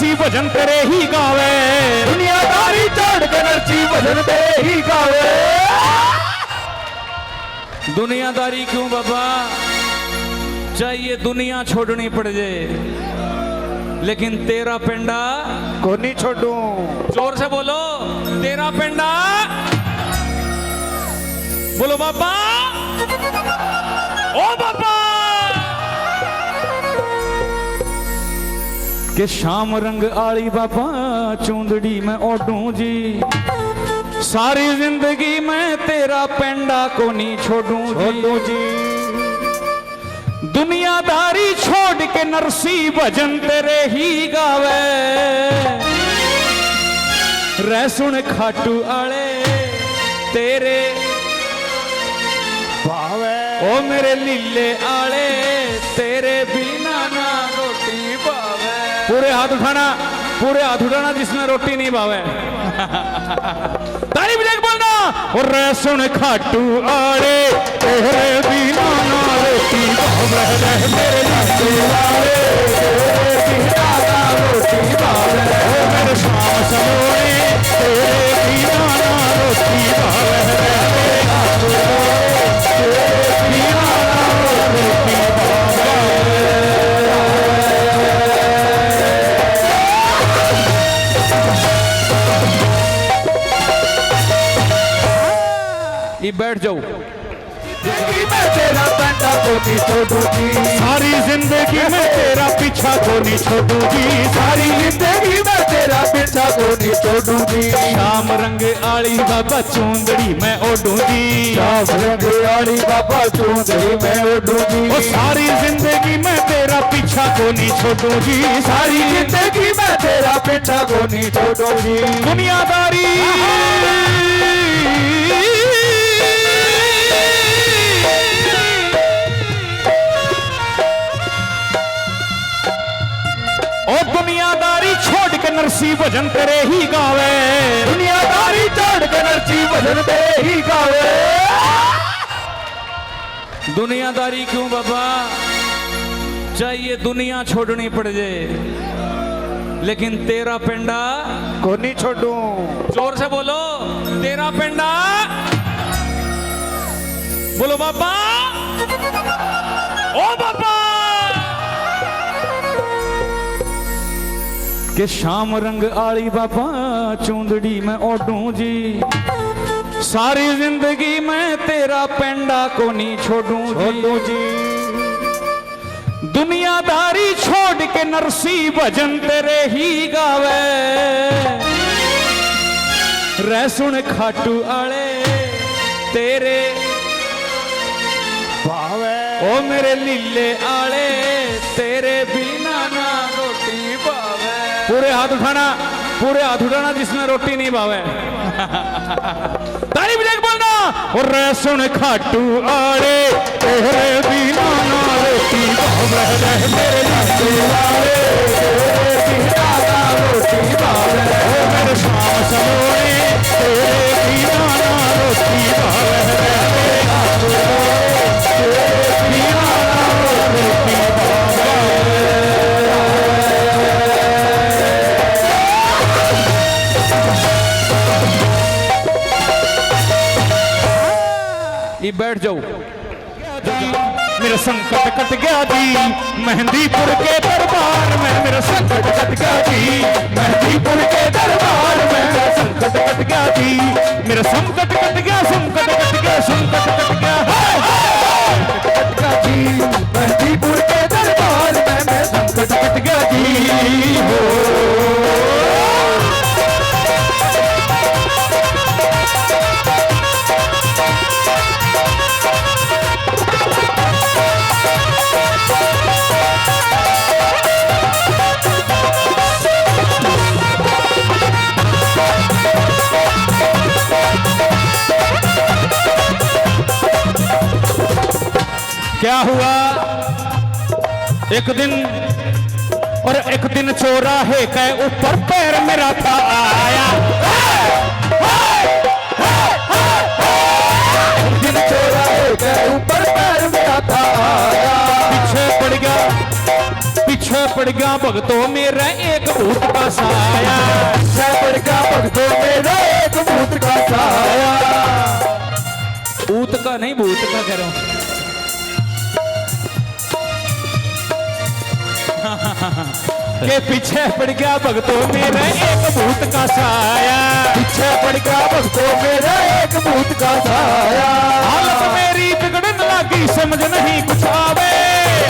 [SPEAKER 2] नरसी भजन तेरे ही गावे।
[SPEAKER 4] दुनियादारी छोड़ के नरसी भजन तेरे ही गावे।
[SPEAKER 2] दुनियादारी क्यों बाबा, चाहिए दुनिया छोड़नी पड़ जाए, लेकिन तेरा पेंडा
[SPEAKER 4] को नहीं छोड़ूं।
[SPEAKER 2] जोर से बोलो, तेरा पेंडा। बोलो बाबा, ओ बाबा। के शाम रंग आली बाबा चूंदड़ी में ओढ़ूं जी, सारी जिंदगी में तेरा पेंडा को नहीं छोड़ूं जी। दुनियादारी छोड़ के नरसी भजन तेरे ही गावे। रह सुन खाटू आले तेरे
[SPEAKER 4] भावे।
[SPEAKER 2] ओ मेरे लीले आले तेरे बिना ना रोटी भावे। पूरे हाथ उठाना, पूरे हाथ उठाना जिसमें रोटी नहीं भावे। ताली बजा के बोलना, और रह सुन खाटू आले तेरे बिना ना रोटी भावे। रह मेरे लीले आले तेरे बिना ना रोटी भावे। ओ मेरे शाम सलोने तेरे बिना ना रोटी भावे। रह मेरे हाथ तेरे बिना ना रोटी भावे। ये बैठ जाओ।
[SPEAKER 4] जिंदगी में तेरा पेंडा को नहीं छोड़ूंगी।
[SPEAKER 2] सारी जिंदगी में तेरा पीछा को नहीं छोड़ूंगी।
[SPEAKER 4] सारी जिंदगी में तेरा पीछा को नहीं छोड़ूंगी।
[SPEAKER 2] शाम रंग आली बाबा चूंदड़ी में ओढ़ूंगी।
[SPEAKER 4] शाम रंग आली बाबा चूंदड़ी में ओढ़ूंगी।
[SPEAKER 2] ओ सारी जिंदगी में तेरा पीछा को नहीं छोड़ूंगी।
[SPEAKER 4] सारी जिंदगी में तेरा पीछा को नहीं छोड़ूंगी।
[SPEAKER 2] दुनियादारी ओ दुनियादारी छोड़ के नरसी भजन तेरे ही गावे।
[SPEAKER 4] दुनियादारी छोड़ के नरसी भजन तेरे ही गावे।
[SPEAKER 2] दुनियादारी क्यों बाबा, चाहिए दुनिया छोड़नी पड़ जाए, लेकिन तेरा पेंडा
[SPEAKER 4] को नहीं छोड़ूं।
[SPEAKER 2] जोर से बोलो, तेरा पेंडा। बोलो बाबा, ओ बाबा। के शाम रंग आली बाबा चूंदड़ी में ओढ़ूं जी, सारी जिंदगी में तेरा पेंडा को नहीं छोड़ूं जी। दुनियादारी छोड़ के नरसी भजन तेरे ही गावे। रह सुन खाटू आले तेरे
[SPEAKER 4] भावे।
[SPEAKER 2] ओ मेरे लीले आले तेरे बिना ना रोटी भावे। पूरे हाथ उठाना, पूरे हाथ उठाना जिसमें रोटी नहीं भावे। ताली बजा के बोलना, और रह सुन खाटू आले तेरे बिना ना रोटी भावे। रह मेरे लीले आले तेरे बिना ना रोटी भावे। ओ मेरे शाम सलोने तेरे बिना ना रोटी भावे। रह मेरे हाथ तेरे बिना ना रोटी भावे। ये बैठ जाओ। मेरा संकट कट गया जी मेहंदीपुर के दरबार में। मेरा संकट कट गया जी मेहंदीपुर के दरबार में। मेरा संकट कट गया जी, मेरा संकट कट गया, संकट कट गया, संकट कट गया।
[SPEAKER 4] कट गया जी मेहंदीपुर के दरबार में। मैं
[SPEAKER 2] संकट कट गया जी हो। क्या हुआ एक दिन, और एक दिन चौराहे के ऊपर पैर मेरा था आया।
[SPEAKER 4] एक दिन चौराहे के ऊपर पैर मेरा था आया।
[SPEAKER 2] पीछे पड़ गया, पीछे पड़ पड़ गया भगतों मेरा एक भूत का साया।
[SPEAKER 4] पीछे पड़ गया भक्तों मेरा एक भूत का साया।
[SPEAKER 2] भूत का नहीं, भूत का कह रहा हूं। के पीछे पड़ गया भगतों मेरा एक भूत का साया।
[SPEAKER 4] पीछे पड़ गया भक्तों मेरा एक भूत का साया।
[SPEAKER 2] हालत मेरी बिगड़न लगी समझ नहीं कुछ आवे।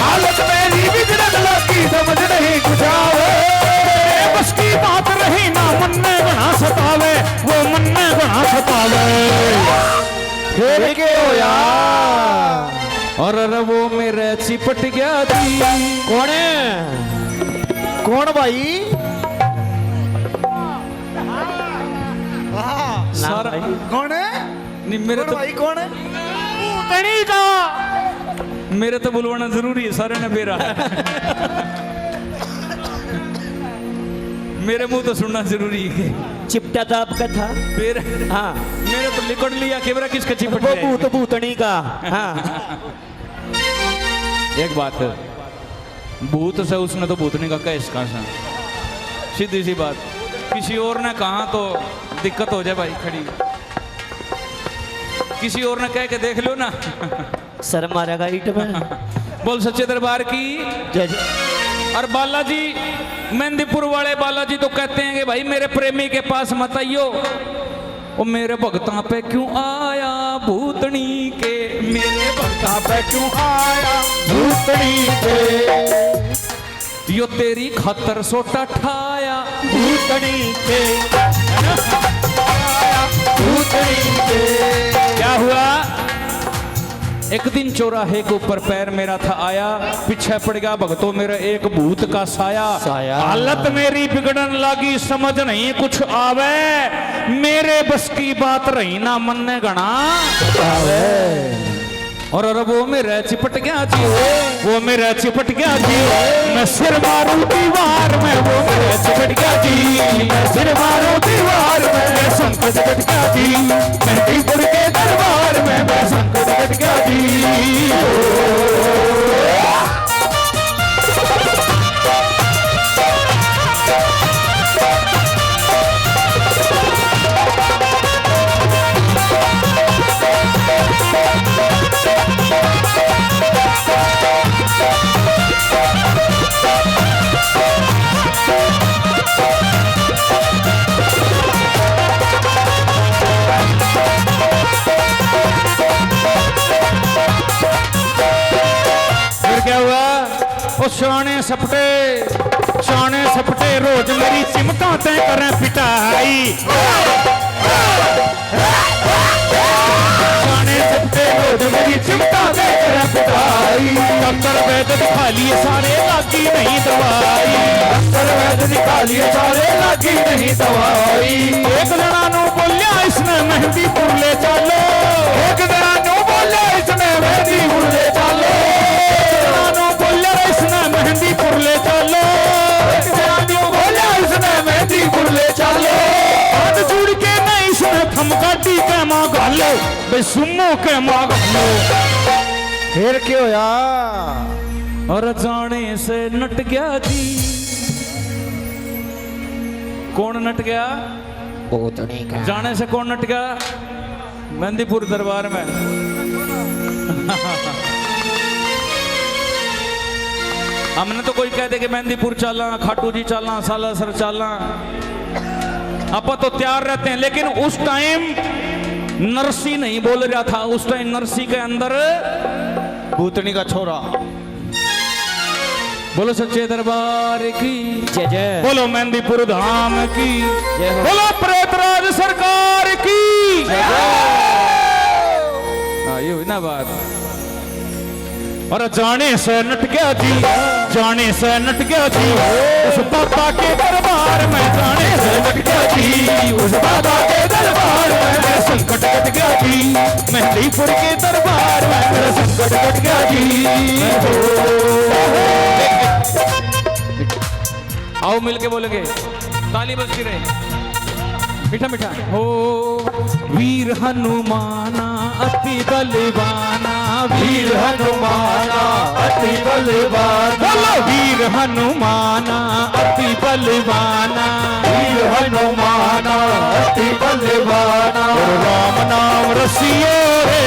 [SPEAKER 4] हालत मेरी बिगड़न लगी समझ नहीं कुछ आवे।
[SPEAKER 2] बस की बात रही ना मन में बना सतावे, वो मन में बना सतावे।
[SPEAKER 4] फिर के होया
[SPEAKER 2] और वो मेरे चिपट गया थी।
[SPEAKER 3] कौन है?
[SPEAKER 4] कौन भाई?
[SPEAKER 2] सारा
[SPEAKER 4] कौन है?
[SPEAKER 2] नहीं मेरे
[SPEAKER 4] कौन
[SPEAKER 2] तो
[SPEAKER 4] भाई कौन है?
[SPEAKER 2] तनी का मेरे तो बुलवाना जरूरी है, सारे ने बेरा मेरे मुंह तो सुनना जरूरी है।
[SPEAKER 3] चिपटा तो आपका था।
[SPEAKER 2] फिर
[SPEAKER 3] हाँ,
[SPEAKER 2] मेरे तो लिकड़ लिया कैमरा किसका चिपट
[SPEAKER 3] वो
[SPEAKER 2] गया?
[SPEAKER 3] भूत भूतनी का। हाँ,
[SPEAKER 2] एक बात है, भूत से उसने तो भूतनी का कैस कहा सा, सीधी सी बात। किसी और ने कहा तो दिक्कत हो जाए भाई खड़ी। किसी और ने कह के देख लो ना।
[SPEAKER 3] सर मारेगा ईट में।
[SPEAKER 2] बोल सच्चे दरबार की।
[SPEAKER 3] जय जय।
[SPEAKER 2] और बालाजी मेहंदीपुर वाले बालाजी तो कहते हैं कि भाई मेरे प्रेमी के पास मत आइयो, वो मेरे भगता पे क्यों आया भूतनी के, मेरे भगता पे क्यों आया
[SPEAKER 4] भूतनी के,
[SPEAKER 2] यो तेरी खातर सोटा ठाया
[SPEAKER 4] भूतनी के, भूतनी के।
[SPEAKER 2] क्या हुआ? एक दिन चौराहे के ऊपर पैर मेरा था आया, पीछे पड़ गया भगतों मेरा एक भूत का साया।
[SPEAKER 3] साया।
[SPEAKER 2] हालत मेरी बिगड़न लगी समझ नहीं कुछ आवे, मेरे बस की बात रही ना मन ने गणा। और वो मेरा चिपट गया जी, वो मेरा चिपट गया जी, मैं सिर मारूं दीवार में, वो मेरा चिपट गया जी, मैं सिर मारूं दीवार में, मैं संकट कट गया जी, मेहंदीपुर के दरबार में मैं संकट कट गया जी। क्या हुआ? ओ शाने सपटे रोज मेरी चिमटा तय करें पिटाई। शाने सपटे रोज मेरी चिमटा तय करें पिटाई। डॉक्टर वैद्य दिखा लिए सारे लागी नहीं दवाई, डॉक्टर वैद्य दिखा लिए सारे लागी नहीं दवाई। एक जना नु बोलिया इसने मेहंदीपुर ले चलो, एक जना नु बोलिया इसने मेहंदीपुर ले चलो, मेहंदीपुर ले चलो, एक जनानियों बोला इसने मेहंदीपुर ले चलो। हाथ जुड़ के नहीं इसने थमकाटी के माँ गालो, बे सुमो के माँ गालो।
[SPEAKER 4] फिर क्या होया?
[SPEAKER 2] और जाने से नट गया जी। कौन नट गया?
[SPEAKER 3] भूतनी का।
[SPEAKER 2] जाने से कौन नट गया? मेहंदीपुर दरबार में। हमने तो कोई कह दे कि मेहंदीपुर चलना, खाटू जी चलना, सालासर चलना, आप तो तैयार रहते हैं। लेकिन उस टाइम नरसी नहीं बोल रहा था, उस टाइम नरसी के अंदर
[SPEAKER 4] भूतनी का छोरा।
[SPEAKER 2] बोलो सच्चे दरबार की
[SPEAKER 3] जय जय।
[SPEAKER 2] बोलो मेहंदीपुर धाम की
[SPEAKER 3] जय हो।
[SPEAKER 2] बोलो प्रेतराज सरकार की जय। ये हुई ना बात। और जाने से नट गया जी, जाने से नट गया जी, उस बाबा के दरबार में, जाने से नट गया जी, उस बाबा के दरबार में मेरा संकट कट गया जी, मेहंदीपुर के दरबार में मेरा संकट कट गया जी। आओ मिलके बोलेंगे, ताली बजती रहे। मीठा मीठा हो वीर हनुमाना अति बलवाना
[SPEAKER 4] वीर हनुमाना अति बलवाना
[SPEAKER 2] वीर हनुमाना अति बलवाना
[SPEAKER 4] वीर हनुमाना अति बलवाना
[SPEAKER 2] राम नाम रसियो रे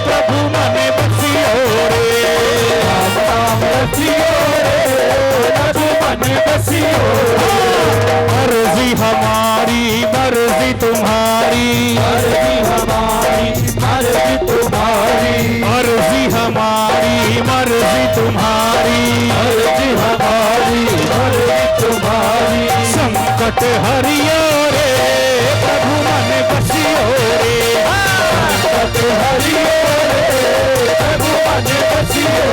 [SPEAKER 2] प्रभु मन बसियो रे
[SPEAKER 4] राम नाम रसियो रे प्रभु मन बसियो
[SPEAKER 2] मर्जी हमारी मर्जी तुम्हारी
[SPEAKER 4] मर्जी हमारी मर्जी तुम्हारी
[SPEAKER 2] मर्जी हमारी मर्जी तुम्हारी
[SPEAKER 4] मर्जी हमारी मर्जी तुम्हारी
[SPEAKER 2] संकट हरियो रे प्रभु मन बसियो रे
[SPEAKER 4] संकट हरियो रे प्रभु मन बसियो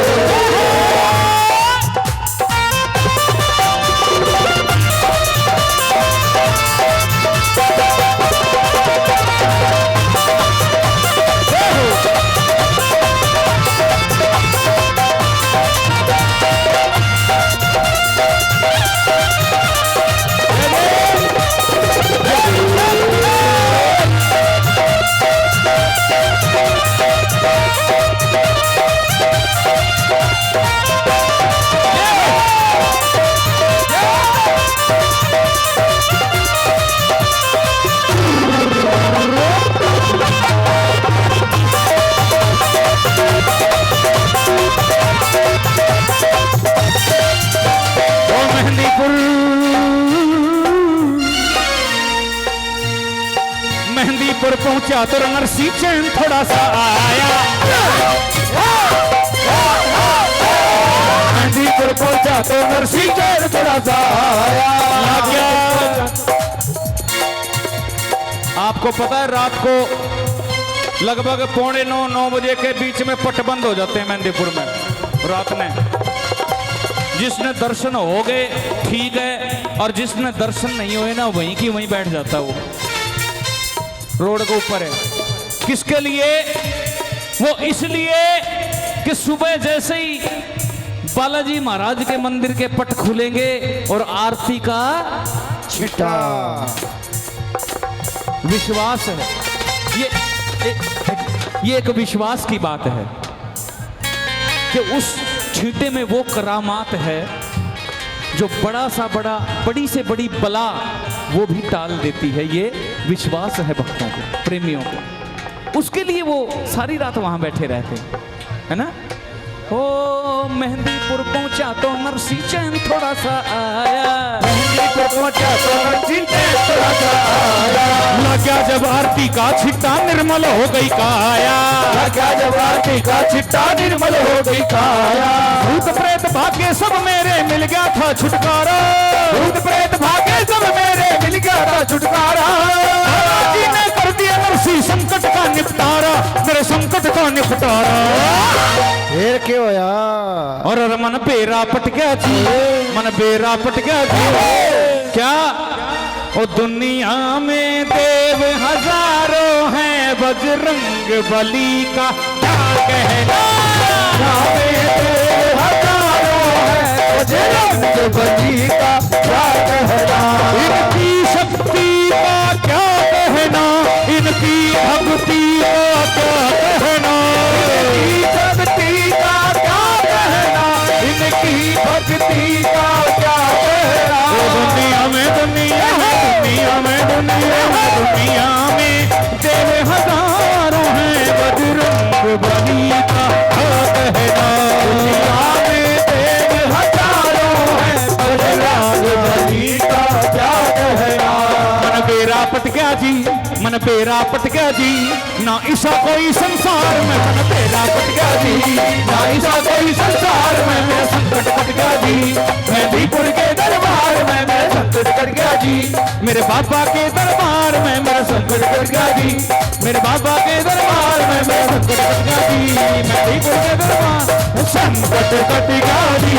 [SPEAKER 2] मेहंदीपुर पहुंचा तो नरसी चैन थोड़ा सा आया
[SPEAKER 4] मेहंदीपुर पहुंचा तो नरसी चैन थोड़ा सा आया
[SPEAKER 2] क्या आपको पता है रात को लगभग 8:45-9 बजे के बीच में पट बंद हो जाते हैं मेहंदीपुर में रात में। जिसने दर्शन हो गए ठीक है और जिसने दर्शन नहीं हुए ना वहीं की वहीं बैठ जाता है वो रोड के ऊपर है। किसके लिए? वो इसलिए कि सुबह जैसे ही बालाजी महाराज के मंदिर के पट खुलेंगे और आरती का छिटा विश्वास है। ये एक विश्वास की बात है कि उस छींटे में वो करामात है जो बड़ा सा बड़ा बड़ी से बड़ी बला वो भी टाल देती है। ये विश्वास है भक्तों को प्रेमियों को। उसके लिए वो सारी रात वहां बैठे रहते है ना। ओ मेहंदीपुर पहुंचा तो नरसी चैन थोड़ा सा आया
[SPEAKER 4] मेहंदीपुर पहुंचा तो नरसी चैन थोड़ा सा आया
[SPEAKER 2] लगा जब आरती का छिट्टा निर्मल हो गई काया
[SPEAKER 4] लगा जब आरती का छिट्टा निर्मल हो गई काया
[SPEAKER 2] भूत प्रेत भाग्य सब मेरे मिल गया था छुटकारा
[SPEAKER 4] भूत प्रेत भाग्य सब मेरे मिल गया था छुटकारा
[SPEAKER 2] जी ने कर दिया नरसी संकट का निपटारा मेरे संकट का निपटारा
[SPEAKER 4] फिर क्यों होया
[SPEAKER 2] और मन बेरा पट गया जी मन बेरा पट गया जी क्या ओ दुनिया में देव हजारों हैं बजरंग बली का क्या कहना
[SPEAKER 4] हजारों हैं बजरंग बली का क्या कहना
[SPEAKER 2] इनकी शक्ति का क्या कहना इनकी भक्ति का क्या कहना
[SPEAKER 4] इनकी शक्ति का क्या कहना इनकी भक्ति का क्या कहना
[SPEAKER 2] दुनिया में दुनिया में दुनिया में दुनिया में दुनिया में देव हजारों हैं बजरंग बली का क्या कहना
[SPEAKER 4] दुनिया में देव हजारों हैं बजरंग बली का क्या कहना
[SPEAKER 2] मन बेरा पट गया जी मन बेरा पट गया जी ना ऐसा कोई संसार में मन बेरा पट गया जी
[SPEAKER 4] ना ऐसा कोई संसार में मेरा संकट कट गया जी मेहंदीपुर के दरबार में मेरा संकट कट गया जी
[SPEAKER 2] मेरे बाबा के दरबार में मेरा संकट कट गया जी मेरे बाबा के दरबार में मेरा संकट कट गया जी मेहंदीपुर के दरबार संकट कट गया जी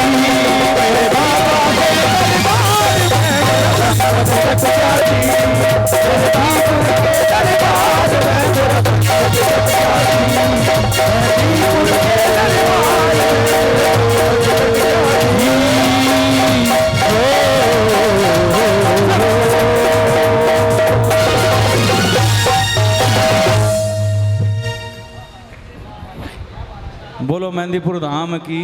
[SPEAKER 2] मेरे बाबा के दरबार में मेरा संकट कट गया जी
[SPEAKER 4] मेहंदीपुर के दरबार में मेरा संकट कट गया जी मेहंदीपुर के दरबार में
[SPEAKER 2] बोलो मेहंदीपुर धाम की,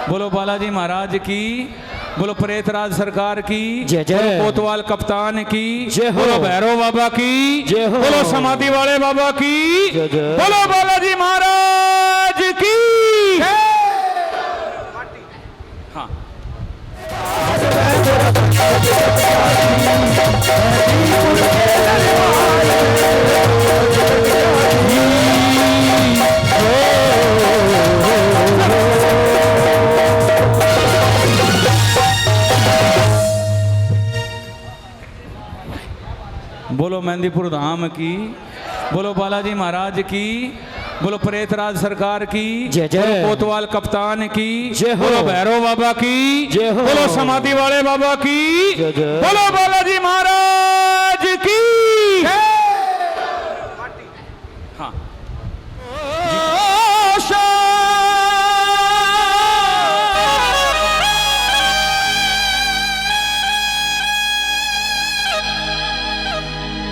[SPEAKER 2] बोलो बालाजी महाराज की, बोलो प्रेतराज सरकार की,
[SPEAKER 3] जय जय।
[SPEAKER 2] बोलो कोतवाल कप्तान की,
[SPEAKER 3] जय हो।
[SPEAKER 2] बोलो भैरव बाबा की,
[SPEAKER 3] जय हो।
[SPEAKER 2] बोलो समाधि वाले बाबा की,
[SPEAKER 3] जय जय।
[SPEAKER 2] बोलो बालाजी महाराज की। हाँ बोलो मेहंदीपुर धाम की, बोलो बालाजी महाराज की, बोलो प्रेतराज सरकार की,
[SPEAKER 3] जय जय।
[SPEAKER 2] बोलो कोतवाल कप्तान की,
[SPEAKER 3] जय हो।
[SPEAKER 2] बोलो भैरव बाबा की,
[SPEAKER 3] जय हो।
[SPEAKER 2] बोलो समाधि वाले बाबा की,
[SPEAKER 3] जय जय।
[SPEAKER 2] बोलो बालाजी महाराज की। हाँ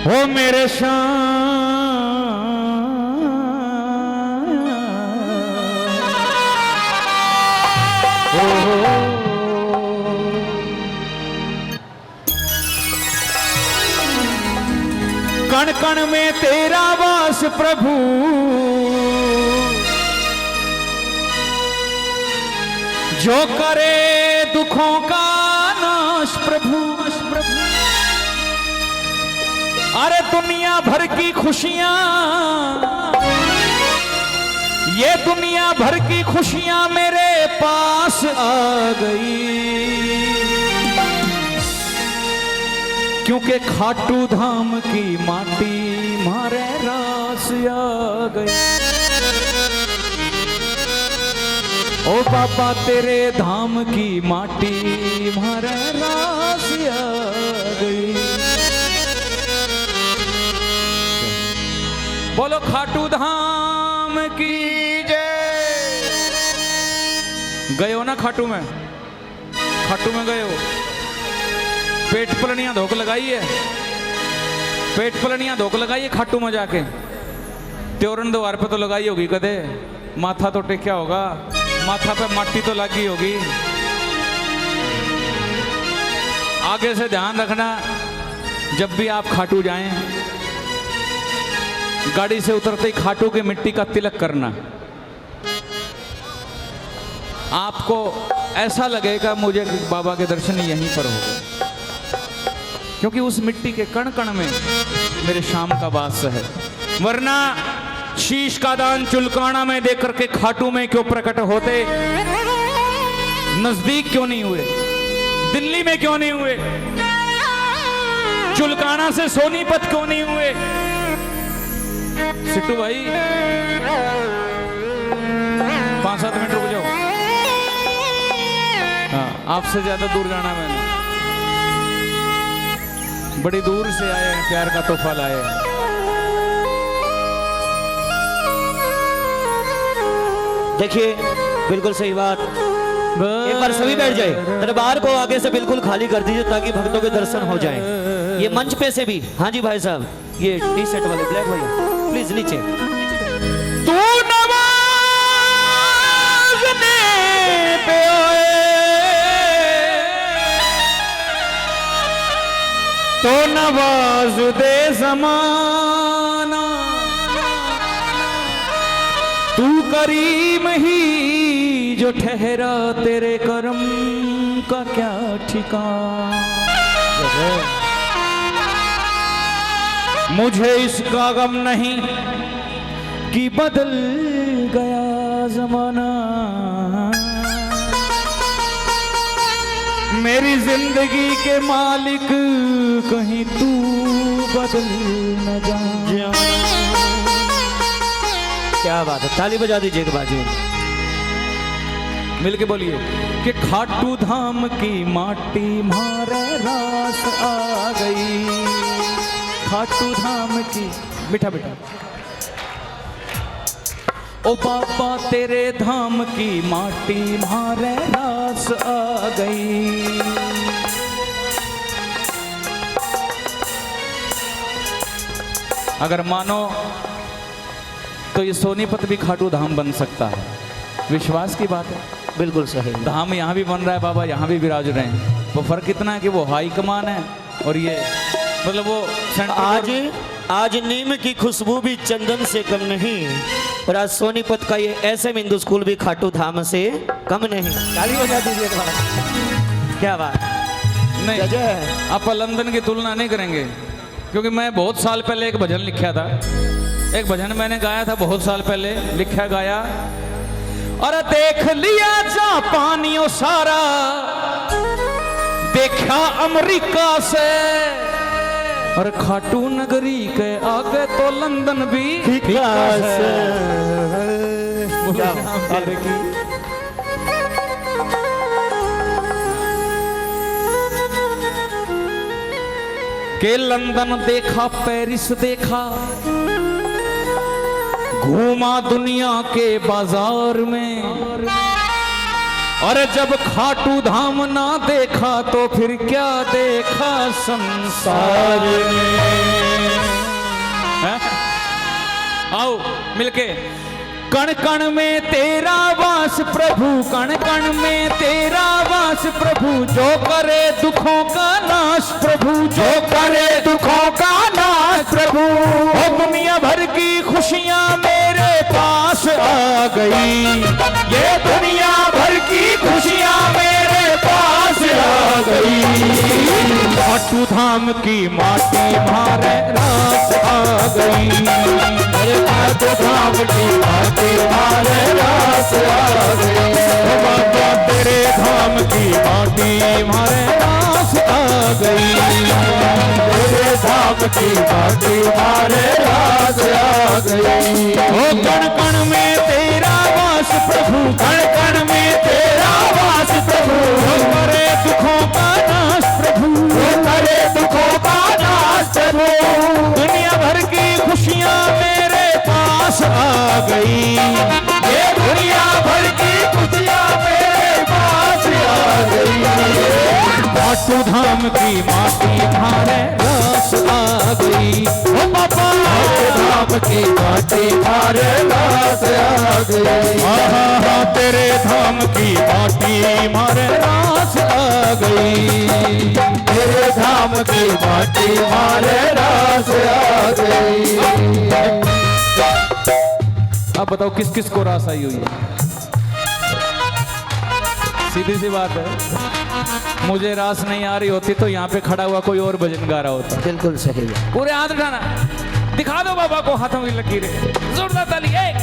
[SPEAKER 2] ओ मेरे कण कण में तेरा वास प्रभु, जो करे दुखों का नाश प्रभु। अरे दुनिया भर की खुशियां, ये दुनिया भर की खुशियां मेरे पास आ गई, क्योंकि खाटू धाम की माटी मारे रास आ गई। ओ बाबा तेरे धाम की माटी मारे रास आ गई। बोलो खाटू धाम की जय। गए हो ना खाटू में? खाटू में गए हो? पेट पलनियां धोख लगाई है, पेट पलनियां धोख लगाई है खाटू में जाके। त्योरन द्वार पे तो लगाई होगी कदे, माथा तो टेक्या होगा, माथा पे माटी तो लगी होगी। आगे से ध्यान रखना, जब भी आप खाटू जाएं, गाड़ी से उतरते ही खाटू की मिट्टी का तिलक करना। आपको ऐसा लगेगा मुझे कि बाबा के दर्शन यहीं पर हो गए, क्योंकि उस मिट्टी के कण कण में मेरे शाम का वास है। वरना शीश का दान चुलकाना में देकर करके खाटू में क्यों प्रकट होते? नजदीक क्यों नहीं हुए? दिल्ली में क्यों नहीं हुए? चुलकाना से सोनीपत क्यों नहीं हुए? सिट्टू भाई 5-7 मिनट रुक जाओ। हाँ, आपसे ज्यादा दूर जाना मैंने, बड़ी दूर से आए हैं, प्यार का तोहफा लाए हैं।
[SPEAKER 3] देखिए बिल्कुल सही बात। एक बार सभी बैठ जाए, दरबार को आगे से बिल्कुल खाली कर दीजिए ताकि भक्तों के दर्शन हो जाएं। ये मंच पे से भी, हाँ जी भाई साहब, ये टी शर्ट वाले ब्लैक भैया प्लीज नीचे।
[SPEAKER 2] तू नवाजने पे आए तो नवाज दे ज़माना, तू करीम ही जो ठहरा, तेरे करम का क्या ठिकाना। मुझे इसका गम नहीं कि बदल गया जमाना, मेरी जिंदगी के मालिक कहीं तू बदल न जा।
[SPEAKER 3] क्या बात है, ताली बजा दीजिए एक बाजू।
[SPEAKER 2] मिलके बोलिए कि खाटू धाम की माटी मारे रास आ गई, खाटू धाम की। मीठा मीठा। ओ बाबा तेरे धाम की माटी मारे रास आ गई। अगर मानो तो ये सोनीपत भी खाटू धाम बन सकता है। विश्वास की बात है।
[SPEAKER 3] बिल्कुल सही।
[SPEAKER 2] धाम यहाँ भी बन रहा है, बाबा यहाँ भी विराज रहे हैं। वो फर्क इतना है कि वो हाई कमान है और ये मतलब वो
[SPEAKER 3] आज नीम की खुशबू भी चंदन से कम नहीं, और आज सोनीपत का ये ऐसे हिंदू स्कूल भी खाटू धाम से कम नहीं। ताली हो जाती है। क्या बात
[SPEAKER 2] नहीं,
[SPEAKER 3] गजब।
[SPEAKER 2] आप लंदन की तुलना नहीं करेंगे, क्योंकि मैं बहुत साल पहले एक भजन लिखा था। एक भजन मैंने गाया था बहुत साल पहले, लिखा गाया, और देख लिया जापानियों सारा, देखा अमेरिका से, और खाटू नगरी के आगे तो लंदन भी फीका से।
[SPEAKER 3] क्या बात है।
[SPEAKER 2] के लंदन देखा, पेरिस देखा, घूमा दुनिया के बाजार में, और जब खाटू धाम ना देखा तो फिर क्या देखा संसार में। हैं? आओ मिलके। कण कण में तेरा वास प्रभु, कण कण में तेरा वास प्रभु, जो करे दुखों का नाश प्रभु, जो करे दुखों का नाश प्रभु। ओ दुनिया भर की खुशियां मेरे पास आ गई, ये दुनिया भर की खुशियां मेरे पास आ गई। खाटू धाम की माटी मारे रास आ गई, अरे खाटू धाम की माटी मारे रास आ गई। बाबा तेरे धाम की माटी मारे रास आ गई, तेरे धाम की माटी मारे रास आ गई। ओ कण कण में तेरा वास प्रभु, कण कण में तेरा वास प्रभु, करे दुखों का नाश प्रभु, करे दुखों का नाश प्रभु। दुनिया भर की खुशियां मेरे पास आ गई, ये दुनिया भर की खुशियां मेरे पास आ गई। खाटू धाम की माटी मारे रास आ गई, ओ बाबा धाम की माटी मारे रास आ गई। हाँ तेरे धाम की माटी मारे रास आ गई, तेरे धाम की माटी मारे रास आ गई। अब बताओ किस किस को रास आई हुई है? सीधी सी बात है, मुझे रास नहीं आ रही होती तो यहाँ पे खड़ा हुआ कोई और भजन गा रहा होता।
[SPEAKER 3] बिल्कुल सही है।
[SPEAKER 2] पूरे हाथ उठाना, दिखा दो बाबा को हाथों की लकीरें, जोरदार ताली। 1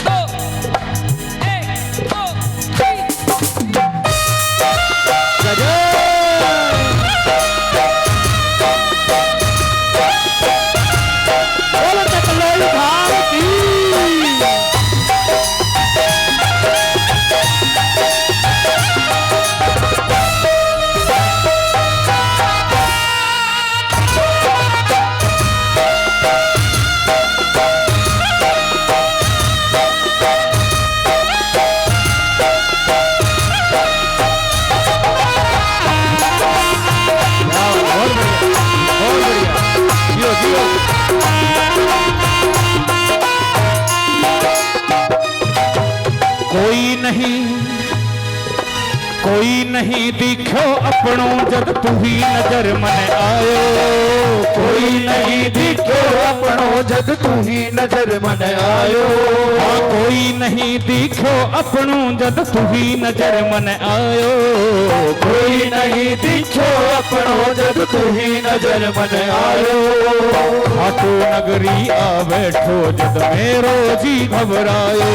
[SPEAKER 2] 2 1 2 3। बोलो तकलोई धाम की। कोई नहीं दिखो अपनों जब तू ही नजर मन आयो, कोई नहीं दिखो अपनों जब तू ही नजर मन आयो। हाँ कोई नहीं दिखो अपनों जब तू ही नजर मन आयो, कोई नहीं दिखो अपनों जब तू ही नजर मन आयो। खाटू नगरी आ बैठो जब मेरो जी घबरायो,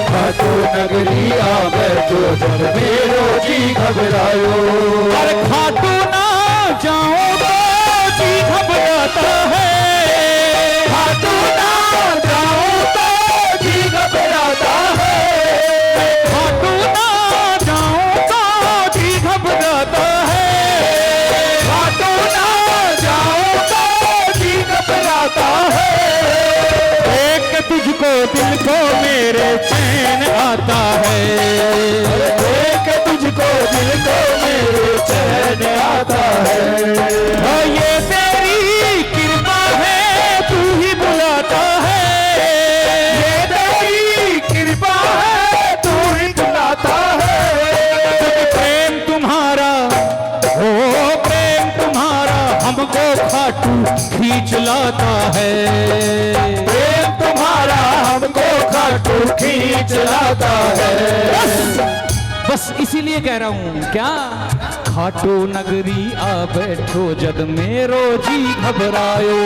[SPEAKER 2] खाटू नगरी आ बैठो जब मेरो जी घबरायो। अरे खाटू ना जाओ तो जी घबराता है, खाटू ना जाओ तो जी घबराता है, खाटू ना जाओ तो जी घबराता है, खाटू ना जाओ तो जी घबराता है। देख तुझको दिल को मेरे चैन आता है, देख तुझको दिल को मेरे चैन आता है। हाँ ये तेरी कृपा है तू ही बुलाता है, ये तेरी कृपा है
[SPEAKER 4] खाटू खींच लाता है।
[SPEAKER 2] बस इसीलिए कह रहा हूँ क्या, खाटू नगरी आ बैठो जद मेरो जी घबरायो।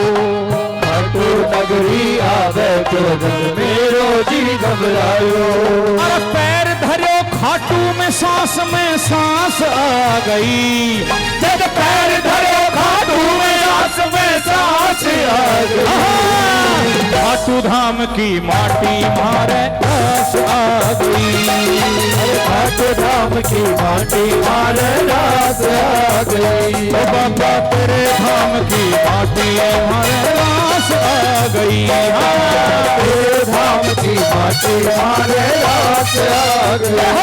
[SPEAKER 4] खाटू नगरी आ बैठो जद मेरो जी घबरायो।
[SPEAKER 2] अरे पैर धरो खाटू में सांस आ गई।
[SPEAKER 4] जब पैर धरो खाटू में सांस आ गई।
[SPEAKER 2] खाटू धाम की माटी मारे आस आ गई।
[SPEAKER 4] खाटू धाम की माटी मारे रास आ गई।
[SPEAKER 2] ओ बाबा तेरे धाम की माटी मारे रास आ गई।
[SPEAKER 4] तेरे धाम की माटी मारे रास आ गई।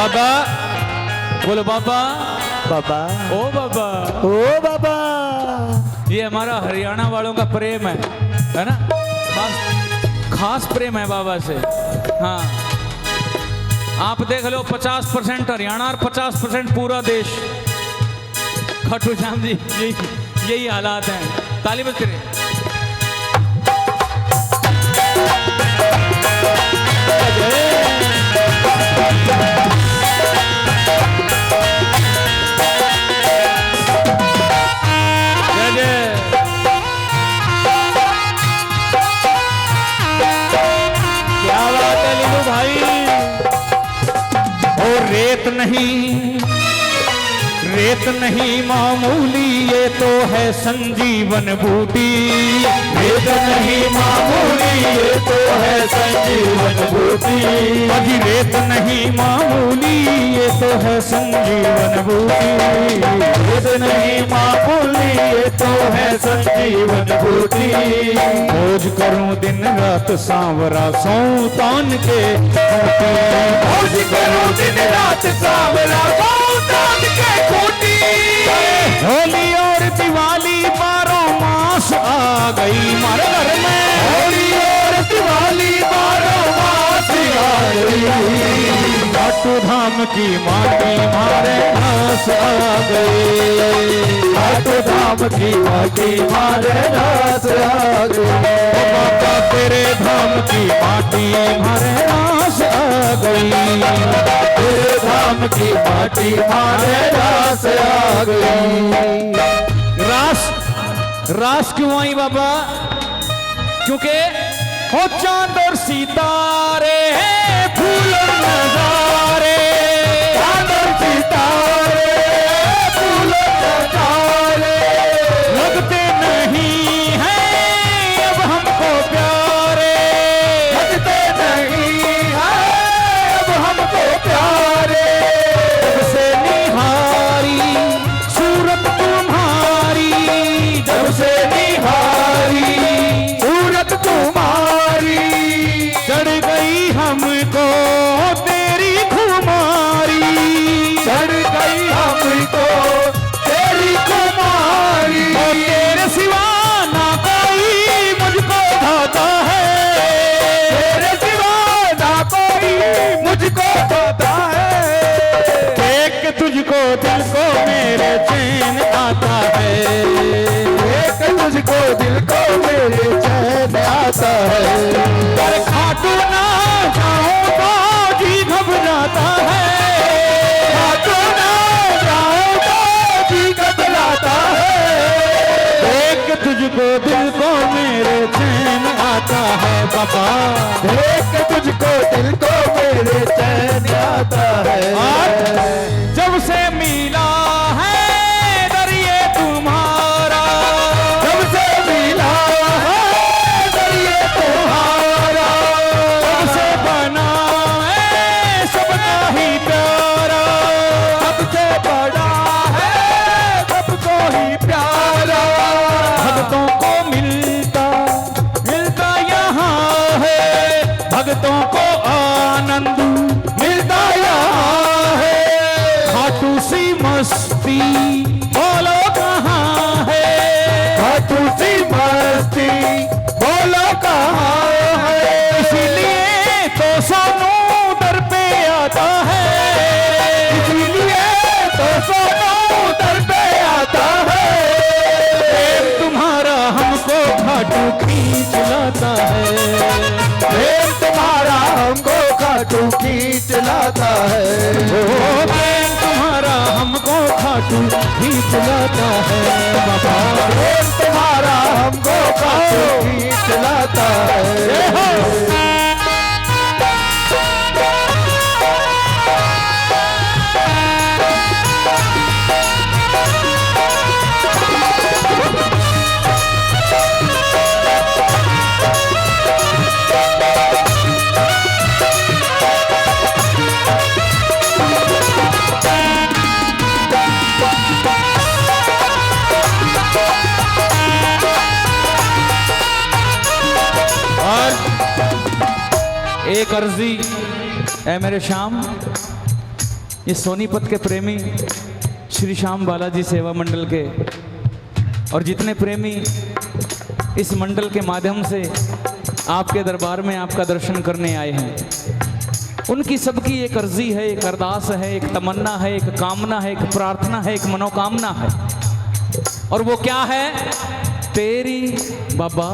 [SPEAKER 2] बाबा बोलो बाबा।
[SPEAKER 3] बाबा
[SPEAKER 2] ओ बाबा।
[SPEAKER 3] ओ बाबा।
[SPEAKER 2] ये हमारा हरियाणा वालों का प्रेम है ना, खास प्रेम है बाबा से। हाँ आप देख लो 50% हरियाणा और 50% पूरा देश। खाटू श्याम जी यही हालात हैं। ताली बज करे।
[SPEAKER 3] क्या बात है लीलू भाई।
[SPEAKER 2] और रेत नहीं मामूली, ये तो है संजीवन बूटी।
[SPEAKER 4] रेत नहीं मामूली, ये तो है संजीवन बूटी।
[SPEAKER 2] अजी रेत नहीं मामूली, ये तो है संजीवन बूटी।
[SPEAKER 4] रेत नहीं मामूली, ये तो है संजीवन बूटी।
[SPEAKER 2] खोज करूं दिन रात सांवरा सौं तान के खूंटी।
[SPEAKER 4] खोज करूं दिन रात सांवरा सौं तान के खूंटी।
[SPEAKER 2] होली और दिवाली 12 मास आ गई मारे घर में।
[SPEAKER 4] होली और दिवाली 12 मास आ गई।
[SPEAKER 2] खाटू धाम की माटी मारे नास आ गई।
[SPEAKER 4] खाटू धाम की माटी मारे नास आ गई।
[SPEAKER 2] ओ बाबा तेरे धाम की माटी मारे नास आ गई।
[SPEAKER 4] तेरे धाम की माटी मारे रास आ गई।
[SPEAKER 2] रास क्यों आई बाबा? क्योंकि हो चांद और सितारे हैं फूल और नजारे।
[SPEAKER 4] चांद और सितारे फूल और नजारे
[SPEAKER 2] लगते नहीं हैं अब हमको प्यारे।
[SPEAKER 4] लगते नहीं हैं अब हमको प्यारे।
[SPEAKER 2] जब से निहारी सूरत तुम्हारी,
[SPEAKER 4] जब से निहारी सूरत तुम्हारी।
[SPEAKER 2] चढ़ गई हमको तेरी खुमारी।
[SPEAKER 4] चढ़ गई हमको तेरी कुमारी।
[SPEAKER 2] और तेरे सिवा ना कोई मुझको भाता है।
[SPEAKER 4] तेरे सिवा ना कोई मुझको पता है।
[SPEAKER 2] देख तुझको दिल को मेरे चैन आता है।
[SPEAKER 4] देख तुझको दिल को मेरे चैन आता है।
[SPEAKER 2] पर खाटू ना जाऊं तो जी घबराता है।
[SPEAKER 4] खाटू ना जाऊं तो जी घबराता है।
[SPEAKER 2] देख तुझको दिल को मेरे चैन आता है बाबा।
[SPEAKER 4] देख तुझको दिल को मेरे चैन आता है।
[SPEAKER 2] जब से मिला है दरिए तुम्हारा,
[SPEAKER 4] जब से मिला है दरिए तुम्हारा।
[SPEAKER 2] तब से बना है सबका ही प्यारा।
[SPEAKER 4] सबसे बड़ा है सबको ही प्यारा।
[SPEAKER 2] भक्तों को मिलता भक्तों को आनंद मिलता यहाँ है। खाटू सी मस्ती बोलो कहाँ है,
[SPEAKER 4] खाटू सी मस्ती बोलो कहाँ है।
[SPEAKER 2] इसीलिए तो सोनू दर पे आता है,
[SPEAKER 4] इसीलिए तो सोनू दर पे आता है।
[SPEAKER 2] प्रेम तुम्हारा हमको खाटू खींच लाता है,
[SPEAKER 4] प्रेम तुम्हारा हमको खाटू खींच लाता है।
[SPEAKER 2] ओ प्रेम तुम्हारा हमको खाटू खींच लाता है। बाबा
[SPEAKER 4] प्रेम तुम्हारा हमको खाटू खींच लाता है।
[SPEAKER 2] एक अर्जी है मेरे श्याम, ये सोनीपत के प्रेमी श्री श्याम बालाजी सेवा मंडल के और जितने प्रेमी इस मंडल के माध्यम से आपके दरबार में आपका दर्शन करने आए हैं, उनकी सबकी एक अर्जी है, एक अरदास है, एक तमन्ना है, एक कामना है, एक प्रार्थना है, एक मनोकामना है। और वो क्या है? तेरी बाबा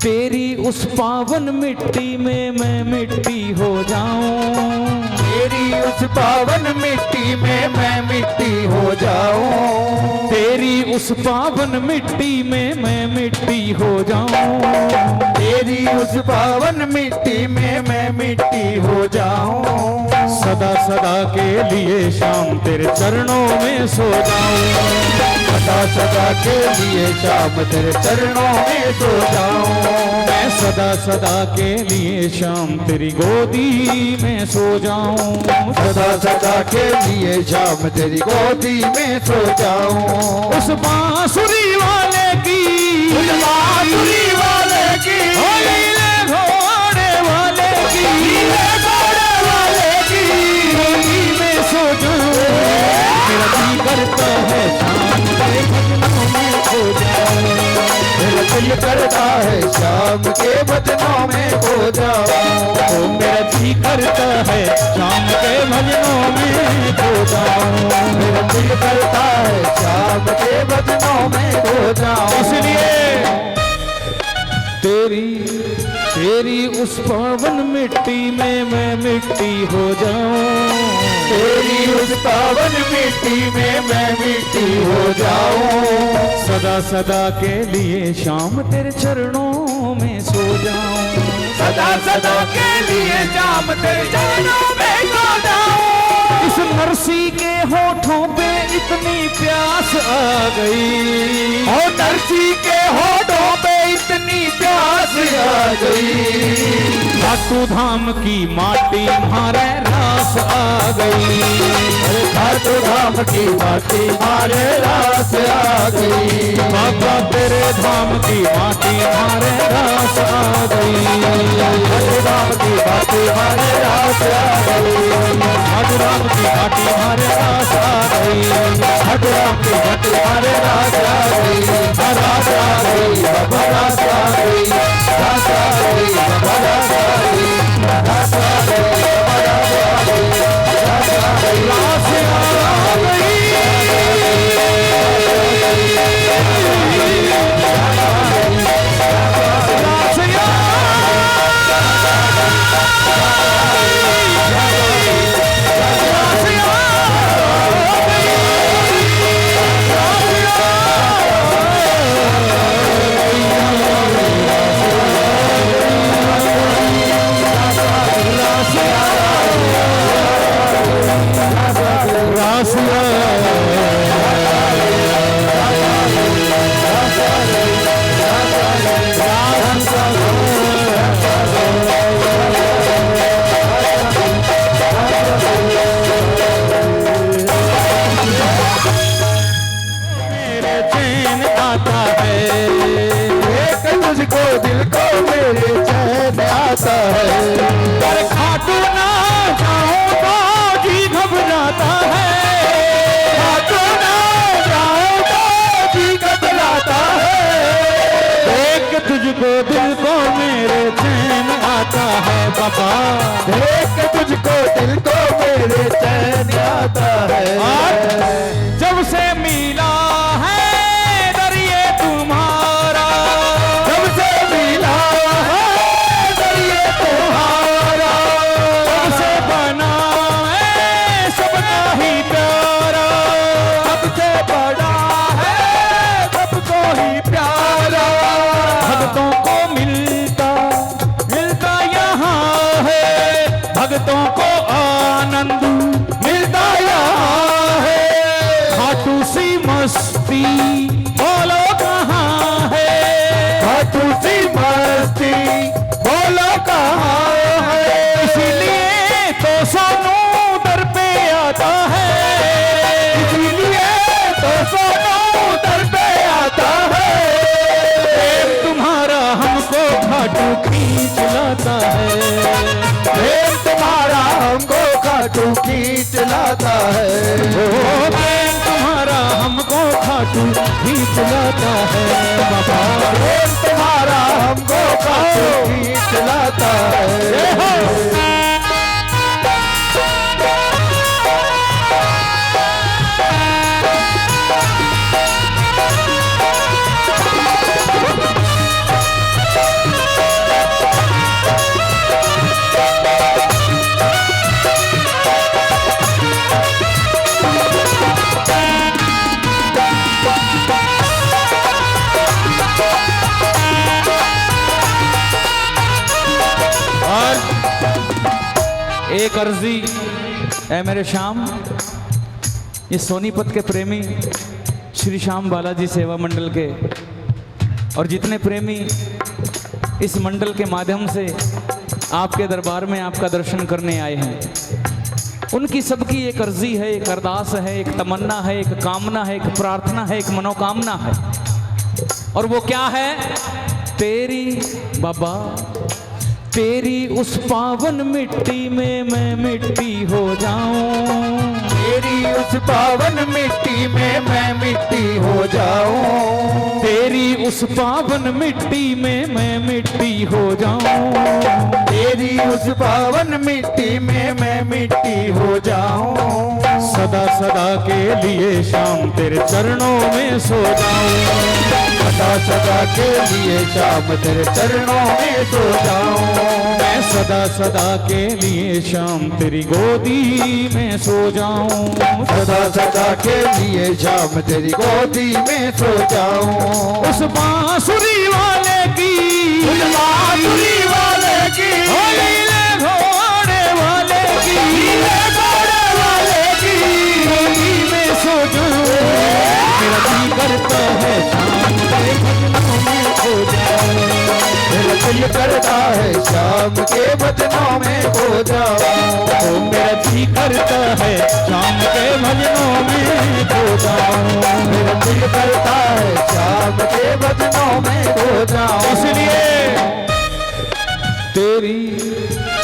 [SPEAKER 2] तेरी उस पावन मिट्टी में मैं मिट्टी हो जाऊं,
[SPEAKER 4] तेरी उस पावन मिट्टी में मैं मिट्टी हो जाऊं।
[SPEAKER 2] तेरी उस पावन मिट्टी में मैं मिट्टी हो जाऊं।
[SPEAKER 4] तेरी उस पावन मिट्टी में मैं मिट्टी हो जाऊं।
[SPEAKER 2] सदा सदा के लिए शाम तेरे चरणों में सो जाऊं।
[SPEAKER 4] सदा सदा के लिए शाम तेरे चरणों में सो जाऊं।
[SPEAKER 2] मैं सदा सदा के लिए शाम तेरी गोदी में सो जाऊं।
[SPEAKER 4] सदा सदा के लिए शाम तेरी गोदी में सो जाऊं।
[SPEAKER 2] उस बांसुरी वाले की,
[SPEAKER 4] उस बांसुरी वाले की,
[SPEAKER 2] नीले घोड़े वाले की,
[SPEAKER 4] नीले घोड़े वाले की
[SPEAKER 2] गोदी में सो जाऊं। मेरा जी करता है शाम के भजनों में खो जाऊं।
[SPEAKER 4] मेरा दिल करता है शाम के भजनों में खो जाऊं।
[SPEAKER 2] मेरा जी करता है शाम के भजनों में खो जाऊं।
[SPEAKER 4] मेरा दिल करता है शाम के भजनों में खो जाऊं।
[SPEAKER 2] इसलिए तेरी उस पावन मिट्टी में मैं मिट्टी हो जाऊं।
[SPEAKER 4] तेरी उस पावन मिट्टी में मैं मिट्टी हो जाऊं।
[SPEAKER 2] सदा सदा के लिए शाम तेरे चरणों में सो जाऊं।
[SPEAKER 4] सदा सदा के लिए शाम तेरे चरणों में सो जाऊं।
[SPEAKER 2] इस नरसी के होठों पे इतनी प्यास आ गई,
[SPEAKER 4] ओ नरसी के होठों पे इतनी प्यास आ गई।
[SPEAKER 2] खाटू धाम की माटी मारे रास आ गई।
[SPEAKER 4] खाटू धाम की माटी मारे रास आ गई।
[SPEAKER 2] बाबा तेरे धाम की माटी मारे रास आ गई।
[SPEAKER 4] खाटू धाम की माटी मारे रास आ गई।
[SPEAKER 2] खाटू धाम की माटी मारे रास आ गई।
[SPEAKER 4] खाटू धाम की माटी मारे रास आ गई। रास आ गई, बाबा रास आ गई। रास आ गई, बाबा रास आ गई। रास आ गई, बाबा रास आ गई। रास आ गई,
[SPEAKER 2] रास आ गई।
[SPEAKER 4] बोलो कहाँ है।
[SPEAKER 2] इसलिए तो सोनू दर पे आता है,
[SPEAKER 4] इसलिए तो सोनू दर पे आता है।
[SPEAKER 2] प्रेम तुम्हारा हमको खाटू खींच लाता है,
[SPEAKER 4] प्रेम तुम्हारा हमको खाटू खींच लाता है।
[SPEAKER 2] ओ प्रेम तुम्हारा हमको खाटू खींच लाता है बाबा।
[SPEAKER 4] प्रेम तुम्हारा हमको खाटू खींच लाता है।
[SPEAKER 2] एक अर्जी है मेरे श्याम, ये सोनीपत के प्रेमी श्री श्याम बालाजी सेवा मंडल के और जितने प्रेमी इस मंडल के माध्यम से आपके दरबार में आपका दर्शन करने आए हैं, उनकी सबकी एक अर्जी है, एक अरदास है, एक तमन्ना है, एक कामना है, एक प्रार्थना है, एक मनोकामना है। और वो क्या है? तेरी बाबा, तेरी उस पावन मिट्टी में मैं मिट्टी हो जाऊं,
[SPEAKER 4] तेरी उस पावन मिट्टी में मैं मिट्टी हो जाऊं।
[SPEAKER 2] तेरी उस पावन मिट्टी में मैं मिट्टी हो जाऊं,
[SPEAKER 4] तेरी उस पावन मिट्टी में मैं मिट्टी हो जाऊं।
[SPEAKER 2] सदा सदा के लिए शाम तेरे चरणों में सो जाऊं,
[SPEAKER 4] सदा सदा के लिए शाम तेरे चरणों में सो जाऊं।
[SPEAKER 2] मैं सदा सदा के लिए शाम तेरी गोदी में सो जाऊं,
[SPEAKER 4] सदा सदा के लिए शाम तेरी गोदी में सो जाऊं।
[SPEAKER 2] उस बांसुरी वाले की,
[SPEAKER 4] उस बांसुरी वाले की,
[SPEAKER 2] ओ नीले घोड़े वाले की,
[SPEAKER 4] नीले घोड़े वाले की
[SPEAKER 2] गोदी में सो जाऊं। मेरा जी करता है शाम के भजनों में खो जाऊं,
[SPEAKER 4] मेरा दिल करता है शाम के भजनों में खो जाऊं।
[SPEAKER 2] मेरा जी करता है शाम के भजनों में खो जाऊं।
[SPEAKER 4] मेरा दिल करता है शाम के भजनों में खो जाऊं।
[SPEAKER 2] इसलिए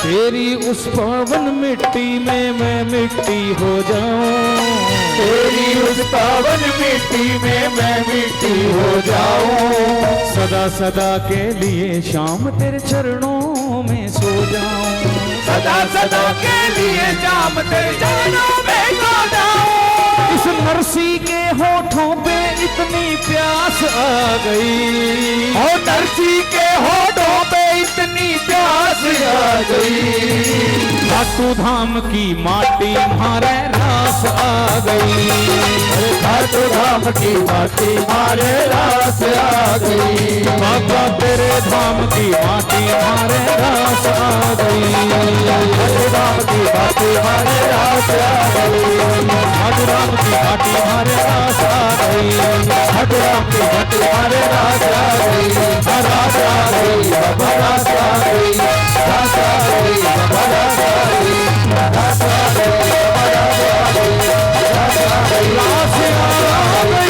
[SPEAKER 2] तेरी उस पावन मिट्टी में मैं मिट्टी हो जाऊं,
[SPEAKER 4] तेरी उस पावन मिट्टी में मैं मिट्टी हो जाऊं।
[SPEAKER 2] सदा सदा के लिए शाम तेरे चरणों में सो जाऊं,
[SPEAKER 4] सदा सदा के लिए शाम तेरे चरणों में सो जाऊं।
[SPEAKER 2] इस नरसी के होठों पे इतनी प्यास आ गई,
[SPEAKER 4] ओ नरसी के होठों पे इतनी प्यास आ गई।
[SPEAKER 2] खाटू धाम की माटी मारे रास आ गई,
[SPEAKER 4] अरे खाटू धाम की माटी मारे रास आ गई।
[SPEAKER 2] बाबा तेरे धाम की माटी मारे रास आ गई,
[SPEAKER 4] खाटू धाम की माटी मारे रास आ गई।
[SPEAKER 2] खाटू धाम की माटी मारे रास आ गई,
[SPEAKER 4] खाटू धाम की माटी मारे रास आ गई। रास आ गई बाबा, रास आ गई, रास आ गई बाबा, रास आ गई, रास आ गई बाबा, रास आ गई, रास आ गई,
[SPEAKER 2] रास आ गई।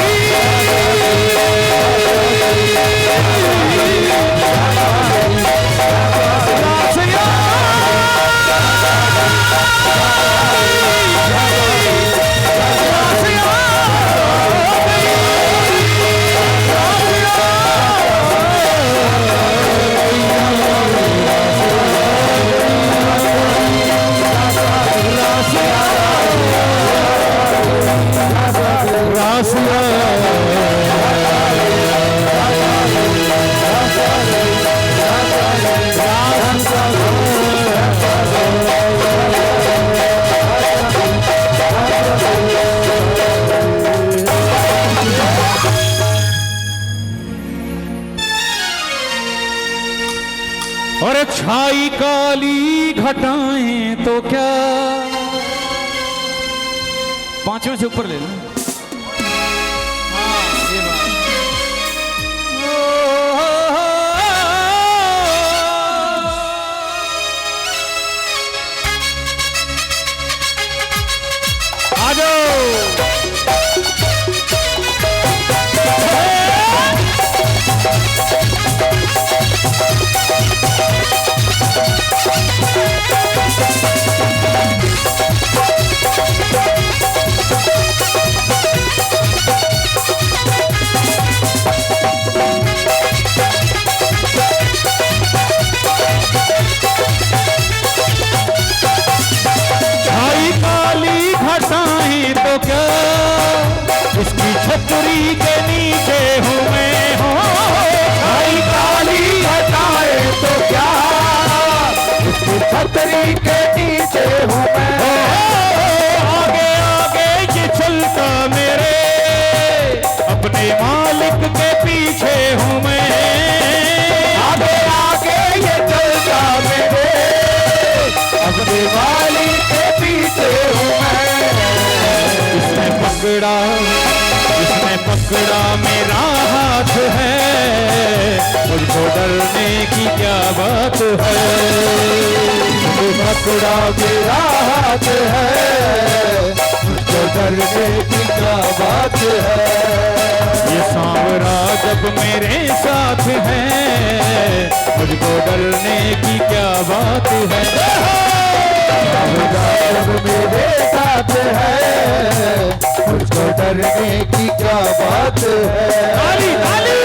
[SPEAKER 2] और छाई काली घटाएं तो क्या, पांचवें से ऊपर ले लो। हाँ, ये बात। तो क्या, इसकी छतरी के नीचे हूँ मैं हो।
[SPEAKER 4] छाई काली हटाए तो क्या, इसकी छतरी के नीचे हूँ मैं।
[SPEAKER 2] आगे आगे ये चलता मेरे, अपने मालिक के पीछे हूँ मैं।
[SPEAKER 4] आगे आगे ये चलता मेरे, अपने मालिक के पीछे हूँ मैं।
[SPEAKER 2] इसने पकड़ा मेरा हाथ है, मुझको डरने की क्या बात है।
[SPEAKER 4] पकड़ा मेरा हाथ है, मुझको डरने की क्या बात है।
[SPEAKER 2] ये सांवरा जब मेरे साथ है, मुझको डरने की क्या बात है।
[SPEAKER 4] जब मेरे साथ है, मुझको डरने की क्या बात है।
[SPEAKER 2] ताली ताली।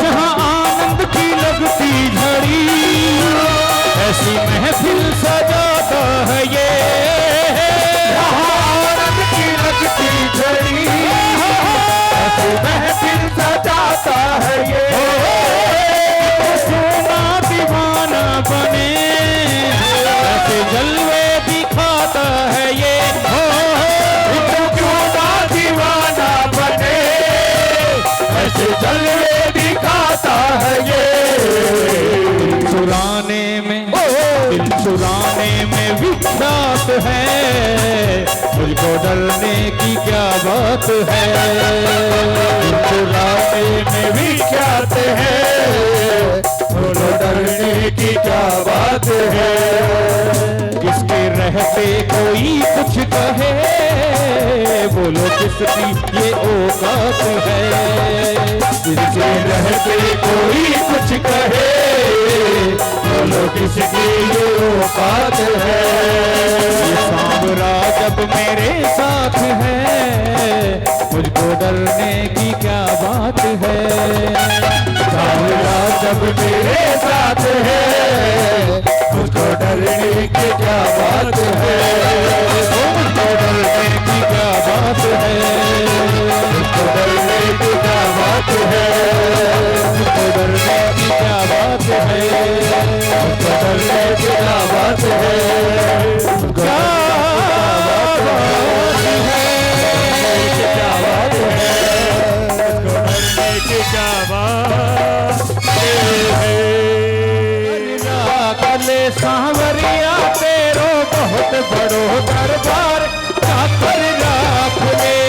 [SPEAKER 2] जहाँ आनंद की लगती झड़ी, ऐसी महफिल सजाता है ये।
[SPEAKER 4] आनंद की लगती झड़ी, ऐसी महफिल सजाता है ये।
[SPEAKER 2] सोना दीवाना बने, ऐसे जलवे दिखाता है ये।
[SPEAKER 4] क्यों ना दीवाना बने, ऐसे जलवे दिखाता है ये।
[SPEAKER 2] दिल चुराने में विख्यात है, मुझको डरने की क्या बात है।
[SPEAKER 4] दिल चुराने में विख्यात है, मुझको डरने की क्या बात है।
[SPEAKER 2] किसके रहते कोई कुछ कहे, बोलो किसकी ये औकात है।
[SPEAKER 4] जिसके रहते कोई कुछ कहे, बोलो किसकी ये औकात है।
[SPEAKER 2] ये सांवरा जब मेरे साथ है, मुझको डरने की क्या बात है।
[SPEAKER 4] सांवरा जब मेरे साथ है, मुझको डरने की क्या बात है।
[SPEAKER 2] मुझको डरने की क्या बात है।
[SPEAKER 4] मुझको डरने की क्या बात है।
[SPEAKER 2] मुझको डरने की क्या बात है।
[SPEAKER 4] मुझको डरने की क्या बात है।
[SPEAKER 2] क्या बात है।
[SPEAKER 4] मुझको डरने की क्या बात है।
[SPEAKER 2] कले सांवरिया तेरो बहुत बड़ो दरबार, जाकर राख ले।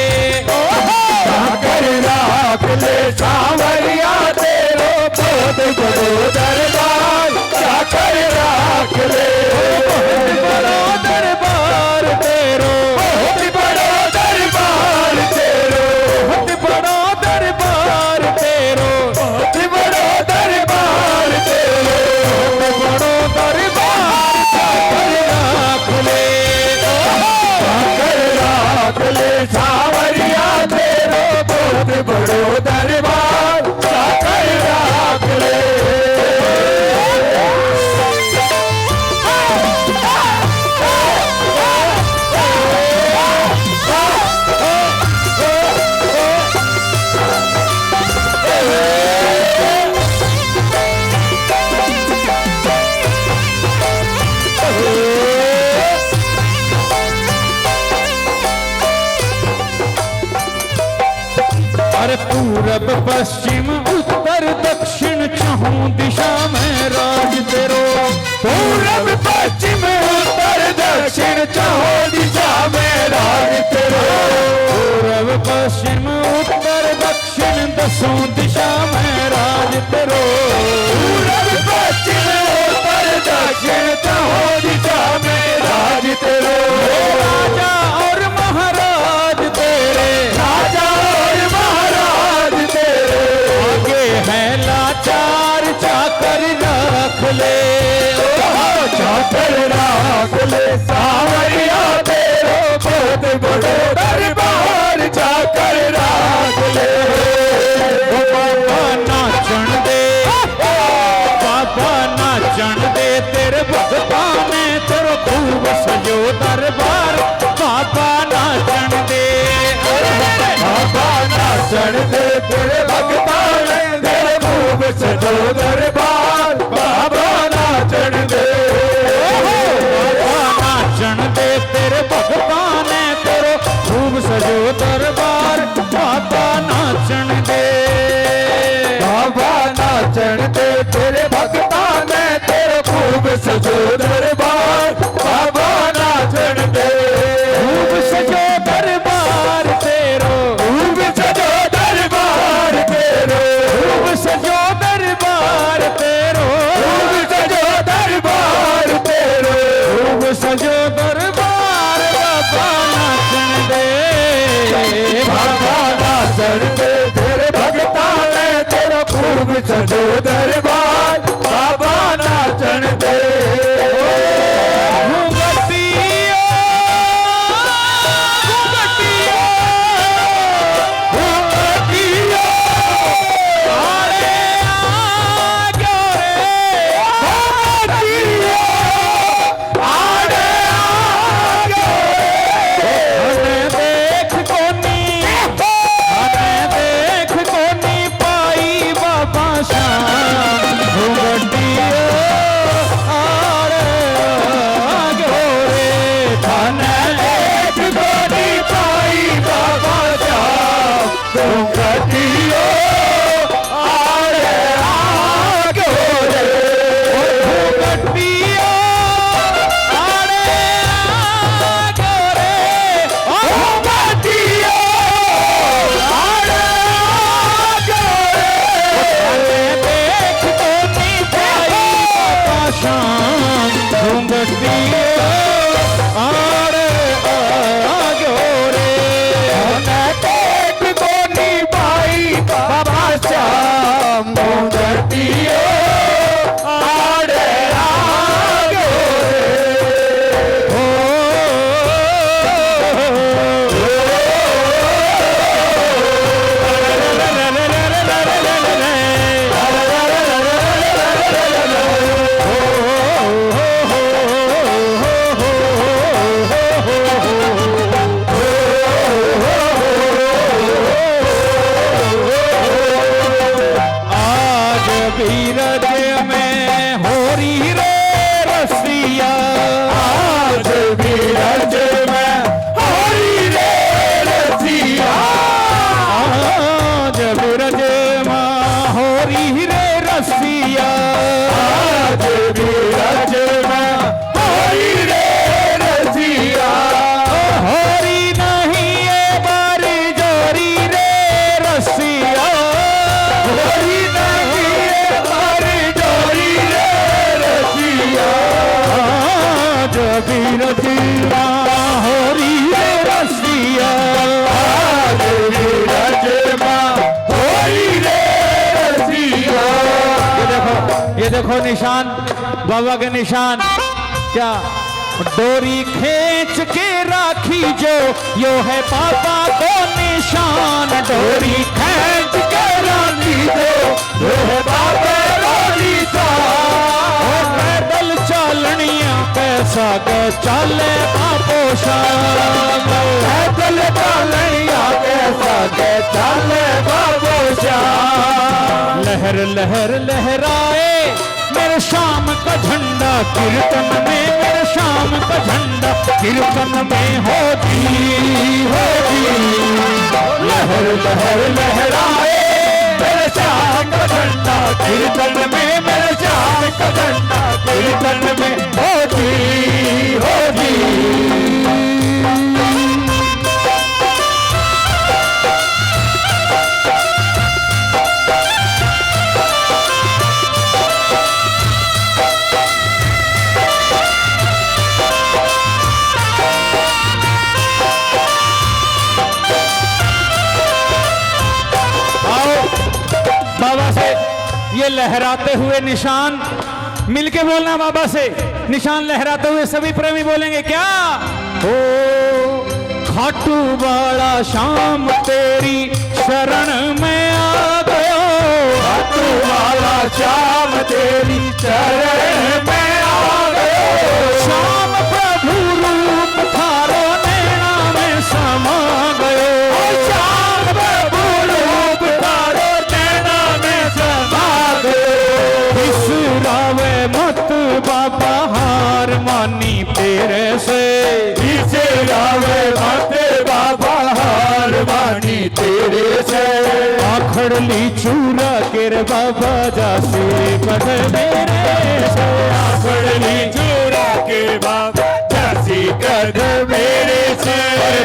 [SPEAKER 4] जाकर राख ले सांवरिया तेरो बहुत बड़ो दरबार, जाकर राख ले।
[SPEAKER 2] बहुत बड़ो दरबार तेरो,
[SPEAKER 4] बहुत बड़ो दरबार तेरो,
[SPEAKER 2] बहुत बड़ो दरबार तेरो,
[SPEAKER 4] बहुत बड़ो दरबार तेरो,
[SPEAKER 2] बहुत बड़ो दरबार जाकर राख ले।
[SPEAKER 4] जाकर राख ले सांवरिया तेरो बहुत बड़ो दरबार, जाकर राख ले।
[SPEAKER 2] अरे पूरब पश्चिम उत्तर दक्षिण चाहूं दिशा में राज तेरो।
[SPEAKER 4] पूरब पश्चिम उत्तर दक्षिण चाहो दिशा में राज तेरे
[SPEAKER 2] पूरब पश्चिम उत्तर दक्षिण दसों दिशा में राज तेरो
[SPEAKER 4] पूरब पश्चिम उत्तर दक्षिण चाहो दिशा में राज तेरे
[SPEAKER 2] राजा और महाराज तेरे
[SPEAKER 4] राजा और महाराज तेरे
[SPEAKER 2] आगे है लाचार चाकर रख ले
[SPEAKER 4] चाकर राख ले सावरिया तेरो बहुत बड़ो दरबार चाकर राख ले
[SPEAKER 2] बाबा नाचन दे बाबा नाचन दे तेरे भगता में तेरो खूब सजो दरबार बाबा नाचन दे
[SPEAKER 4] बाबा नाचन दे तेरे भगता में तेरे खूब सजो दरबार बाबा नाचन दे
[SPEAKER 2] बाबा नाचन दे तेरे भगता ने तेरो खूब सजो दरबार बाबा नाचन दे
[SPEAKER 4] बाबा नाचन दे तेरे भगता में तेरे खूब सजो दरबार बाबा नाचन दे
[SPEAKER 2] खूब सजो दरबार तेरो
[SPEAKER 4] खूब सजो दरबार तेरो
[SPEAKER 2] खूब सजो दरबार तेरो
[SPEAKER 4] खूब सजो दरबार तेरो
[SPEAKER 2] खूब सजो दरबार बाबा नाचन दे
[SPEAKER 4] बाबा नाचन दे तेरे भगता में तेरा खूब सजो दरबार बाबा नाचन दे
[SPEAKER 2] घूंघटिया घूंघटिया
[SPEAKER 4] घूंघटिया
[SPEAKER 2] आरे आगे रे
[SPEAKER 4] आड़े आगे
[SPEAKER 2] हमें देख कोनी पाई बाबा श्याम घूंघटिया आरे आगे रे
[SPEAKER 4] थाने एक गोरी पाई बाबा श्याम घूंघटिया आड़े आगे
[SPEAKER 2] घूंघटिया आरे आगे रे
[SPEAKER 4] घूंघटिया आड़े आगे
[SPEAKER 2] देख तो नहीं पाई बाबा श्याम घूंघटिया आरे आगे रे
[SPEAKER 4] एक गोरी पाई बाबा श्याम घूंघटिया आड़े आगे
[SPEAKER 2] आज बीरज में होरी रे रसिया
[SPEAKER 4] आज भी रज में हरी रे रसिया
[SPEAKER 2] आज बीरज में होरी रे रसिया
[SPEAKER 4] आज भी रज में हरी रे रसिया
[SPEAKER 2] होरी नहीं ये बारी जोरी रे रसिया
[SPEAKER 4] हरी नहीं हरी जोरी रे रसिया
[SPEAKER 2] आज बीरज में होरी रे रसिया
[SPEAKER 4] आज भी रज में हरी रे रसिया
[SPEAKER 2] ये देखो निशान बाबा के निशान क्या डोरी खींच के राखी जो यो है पापा को निशान डोरी
[SPEAKER 4] खींच के रानी दो जो है बाबा रानी सा
[SPEAKER 2] पैदल चालनिया पैसा के चाले बापो शाम
[SPEAKER 4] पैदल चालैया कैसा के चाले बाबू श्याम
[SPEAKER 2] लहर लहर लहराए मेरे शाम का झंडा कीर्तन में मेरे शाम का झंडा कीर्तन में होगी
[SPEAKER 4] लहर लहर लहराए मेरे श्याम का झंडा कीर्तन में मेरे श्याम का झंडा कीर्तन में होती होगी।
[SPEAKER 2] बाबा से ये लहराते हुए निशान मिलके बोलना, बाबा से निशान लहराते हुए सभी प्रेमी बोलेंगे क्या? ओ खाटू वाला शाम तेरी शरण में आ गयो,
[SPEAKER 4] खाटू वाला श्याम तेरी चरण में आ गयो।
[SPEAKER 2] श्याम प्रभु रूप थारो नैना में समा गयो,
[SPEAKER 4] श्याम प्रभु रूप तारो नैना में समा गयो।
[SPEAKER 2] बिसरावे मत बाबा हार मानी तेरे से,
[SPEAKER 4] बिसरावे मत बाबा हार मानी तेरे से।
[SPEAKER 2] आखड़ली चूरा केर बाबा जासे कढ़ मेरे से,
[SPEAKER 4] आखड़ली चूरा के बाबा जासी कद मेरे से।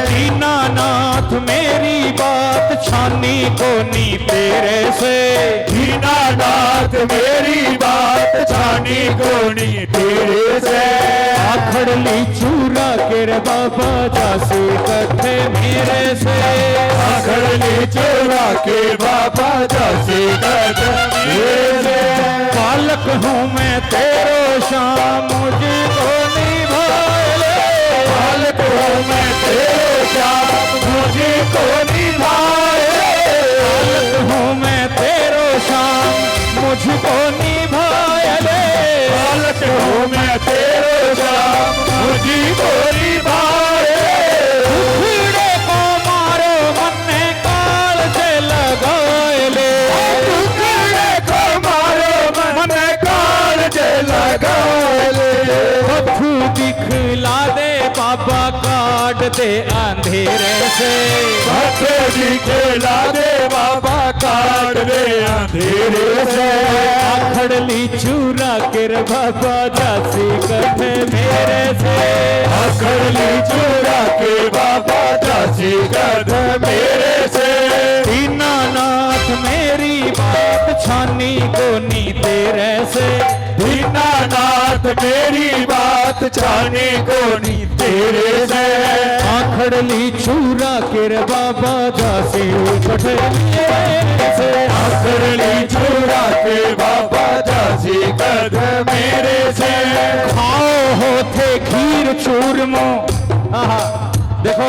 [SPEAKER 2] दीनानाथ मेरी बात छानी कोनी तेरे से,
[SPEAKER 4] दीनानाथ मेरी बात छानी कोनी तेरे से।
[SPEAKER 2] आखड़ली चूरा केर बाबा जासे कथे मेरे से,
[SPEAKER 4] आखड़ली चूरा के बाबा जासी कद मेरे से।
[SPEAKER 2] बालक हूँ मैं तेरो शाम मुझको निभाए ले,
[SPEAKER 4] बालक हूँ मैं तेरे श्याम मुझको निभाए।
[SPEAKER 2] बालक हूँ मैं तेरो शाम मुझको निभाए ले,
[SPEAKER 4] बालक हूँ मैं तेरे श्याम मुझको निभाए।
[SPEAKER 2] उखड़े को मारो मन काल से लगाए ले,
[SPEAKER 4] टुकड़े को मारो मन काल से लगाए ले।
[SPEAKER 2] बथू दिखला दे बाबा काट दे अंधेरे से,
[SPEAKER 4] भक्ति दिखला दे बाबा काट दे अंधेरे से।
[SPEAKER 2] आखड़ली चूरा केर बाबा जासी कथे मेरे से,
[SPEAKER 4] आखड़ली चूरा के बाबा जासी कद मेरे से।
[SPEAKER 2] दीनानाथ मेरी बात छानी कोनी तेरे से,
[SPEAKER 4] दीनानाथ मेरी बात छाने कोनी तेरे से।
[SPEAKER 2] आखड़ली चूरा केर बाबा जासी कथे मेरे से,
[SPEAKER 4] आखड़ली चूरा के बाबा जासी कद मेरे से।
[SPEAKER 2] खाओ होते खीर चूरमो। आहा, देखो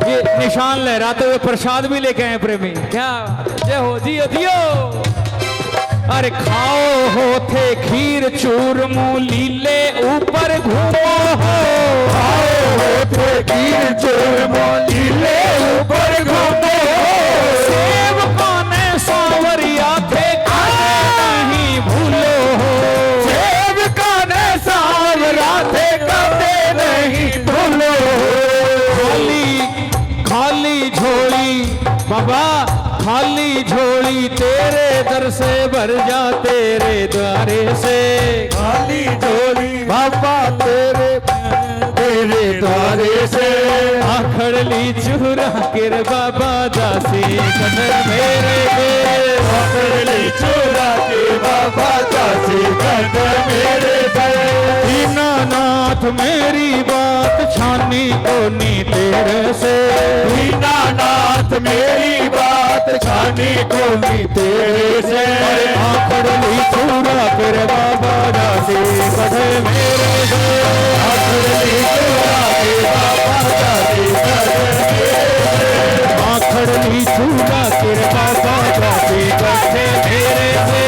[SPEAKER 2] ये निशान लहराते हुए प्रसाद भी लेके आए प्रेमी, क्या जय हो जियो जियो। अरे खाओ होते खीर चूरमो लीले ऊपर घूमो हो,
[SPEAKER 4] आओ होते गिर चूरमो लीले ऊपर घूमो।
[SPEAKER 2] सेवकों ने सांवरिया थे नहीं भूलो हो,
[SPEAKER 4] सेवका ने सांवरा थे कदे नहीं भूलो।
[SPEAKER 2] खाली खाली झोली बाबा, खाली झोली तेरे दर से भर जा तेरे द्वारे से,
[SPEAKER 4] खाली झोली बाबा तेरे तेरे द्वारे से।
[SPEAKER 2] आखड़ली चूरा केर बाबा जासी कदर मेरे से,
[SPEAKER 4] आखड़ली चूरा के बाबा जासी कद मेरे से।
[SPEAKER 2] दीनानाथ मेरी बात छानी कोनी तेरे से,
[SPEAKER 4] दीनानाथ मेरी बात छानी कोनी तेरे से।
[SPEAKER 2] आखड़ली चूरा केर बाबा जासी कदर मेरे से,
[SPEAKER 4] आखड़ली चूरा के बाबा जासी कद मेरे से।
[SPEAKER 2] आखड़ली चूरा केर बाबा जासी कदर मेरे से,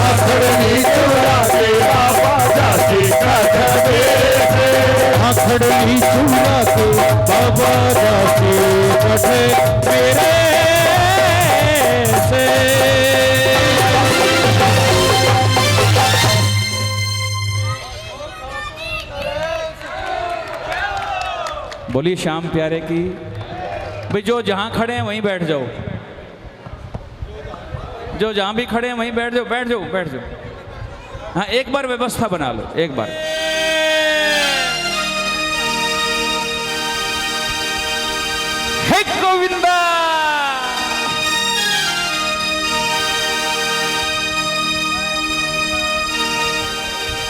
[SPEAKER 4] आखड़ली चूरा के बाबा जासी कद मेरे से।
[SPEAKER 2] आखड़ली चूरा के बाबा जासी कदर मेरे से। बोलिए श्याम प्यारे की। भाई जो जहां खड़े हैं वहीं बैठ जाओ, जो जहां भी खड़े हैं वहीं बैठ जाओ, बैठ जाओ, बैठ जाओ। हाँ एक बार व्यवस्था बना लो, एक बार। हे गोविंदा,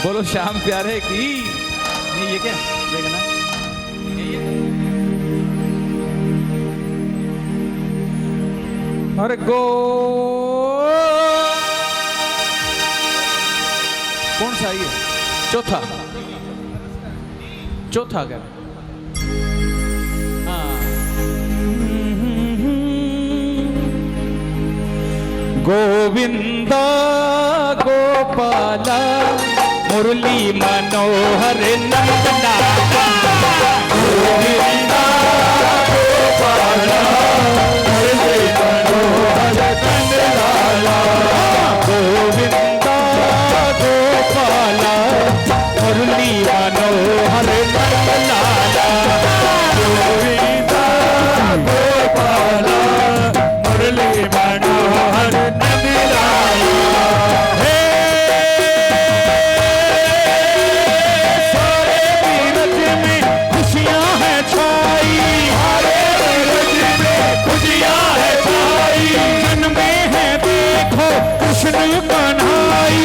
[SPEAKER 2] बोलो श्याम प्यारे की। नहीं ये क्या देखना, अरे गो कौन सा ये चौथा, चौथा क्या? हाँ, गोविंदा गोपाला मुरली मनोहर नंदना, गोविंदा गोपाला मुरली मनोहर नंदना, गोविंदा गोपाला मुरली मनोहर नंदना, गोविंदा गोपाला मुरली मनोहर नंदना। कृष्ण कन्हाई,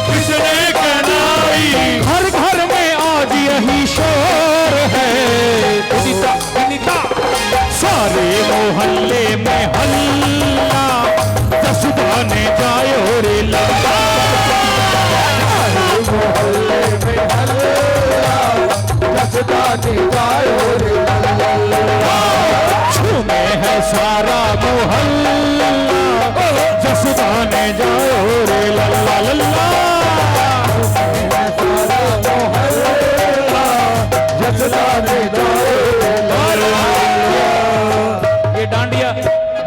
[SPEAKER 2] कृष्ण कन्हाई, घर घर में आज यही शोर है। विनीता विनीता, सारे मोहल्ले में हल्ला, जसुदा ने जायो रे लल्ला, सारे मोहल्ले में हल्ला, जसुदा ने जायो रे लल्ला, झूमे है सारा मोहल्ला, जसुदा ने जाओ रे लल्ला लल्ला, सारा मोहल्ला, जसुदा ने जाओ रे लल्ला। ये डांडिया,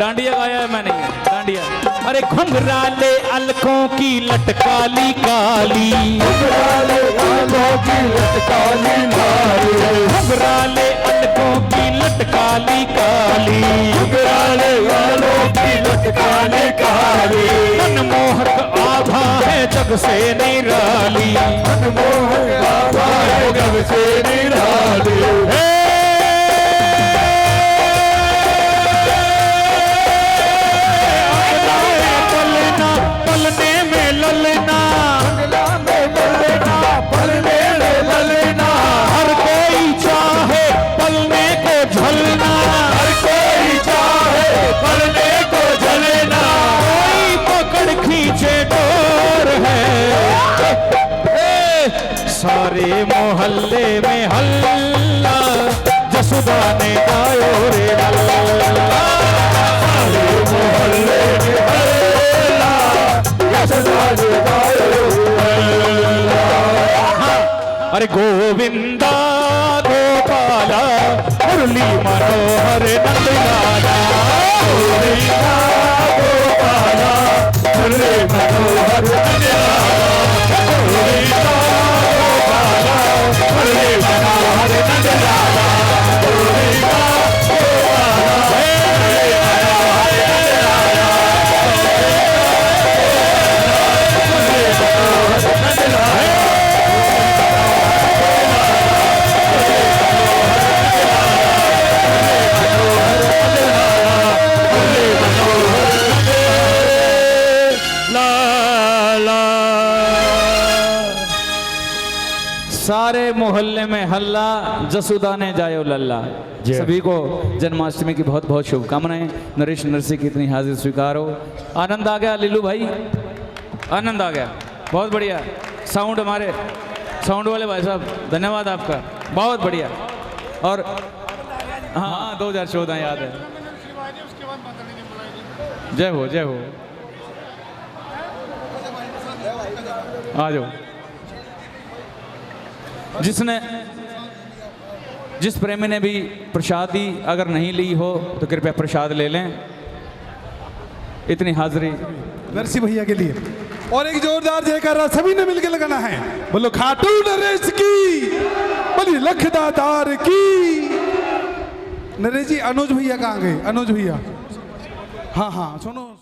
[SPEAKER 2] डांडिया गाया है मैंने, डांडिया। अरे घुंघराले अलकों की लटकाली काली, घुंघराले अलकों की लटकाली काली, घुंघराले अलकों की लटकाली काली, घुंघराले अलकों की लटकाली काली, मनमोहक आभा है जग से निराली, मनमोहक आभा है जग से निराली। पलने में ललना, पलने में ललना, हर कोई चाहे पलने को झलना, हर कोई चाहे पलने को झलना, कोई पकड़ खींचे डोर है। सारे मोहल्ले में हल्ला, जसुदा ने गायो रे लल्ला, सारे मोहल्ले में हल्ला, जसुदा ने गायो रे लल्ला। अरे गोविंदा गोपाला मुरली मनोहर नंदलाला, गोविंदा गोपाला मुरली मनोहर नंदलाला, गोविंदा गोपाला मुरली मनोहर नंदलाला, गोविंदा गोपाला मुरली मनोहर नंदलाला, मुरली मनोहर नंदलाला। सारे मोहल्ले में हल्ला, जसुदा ने जायो लल्ला। सभी को जन्माष्टमी की बहुत बहुत शुभकामनाएं। नरेश नरसी की इतनी हाजिर स्वीकार हो। आनंद आ गया लीलू भाई, आनंद आ गया, बहुत बढ़िया। साउंड हमारे साउंड वाले भाई साहब, धन्यवाद आपका, बहुत बढ़िया। और हाँ 2014 याद है। जय हो जय हो, आ जाओ। जिस प्रेमी ने भी प्रसादी अगर नहीं ली हो तो कृपया प्रसाद ले लें। इतनी हाजिरी
[SPEAKER 1] नरसी भैया के लिए। और एक जोरदार जयकारा सभी ने मिलकर लगाना है। बोलो खाटू नरेश की, बोलिए लखदातार की। नरेश जी, अनुज भैया कहाँ गए? अनुज भैया, हाँ हाँ सुनो।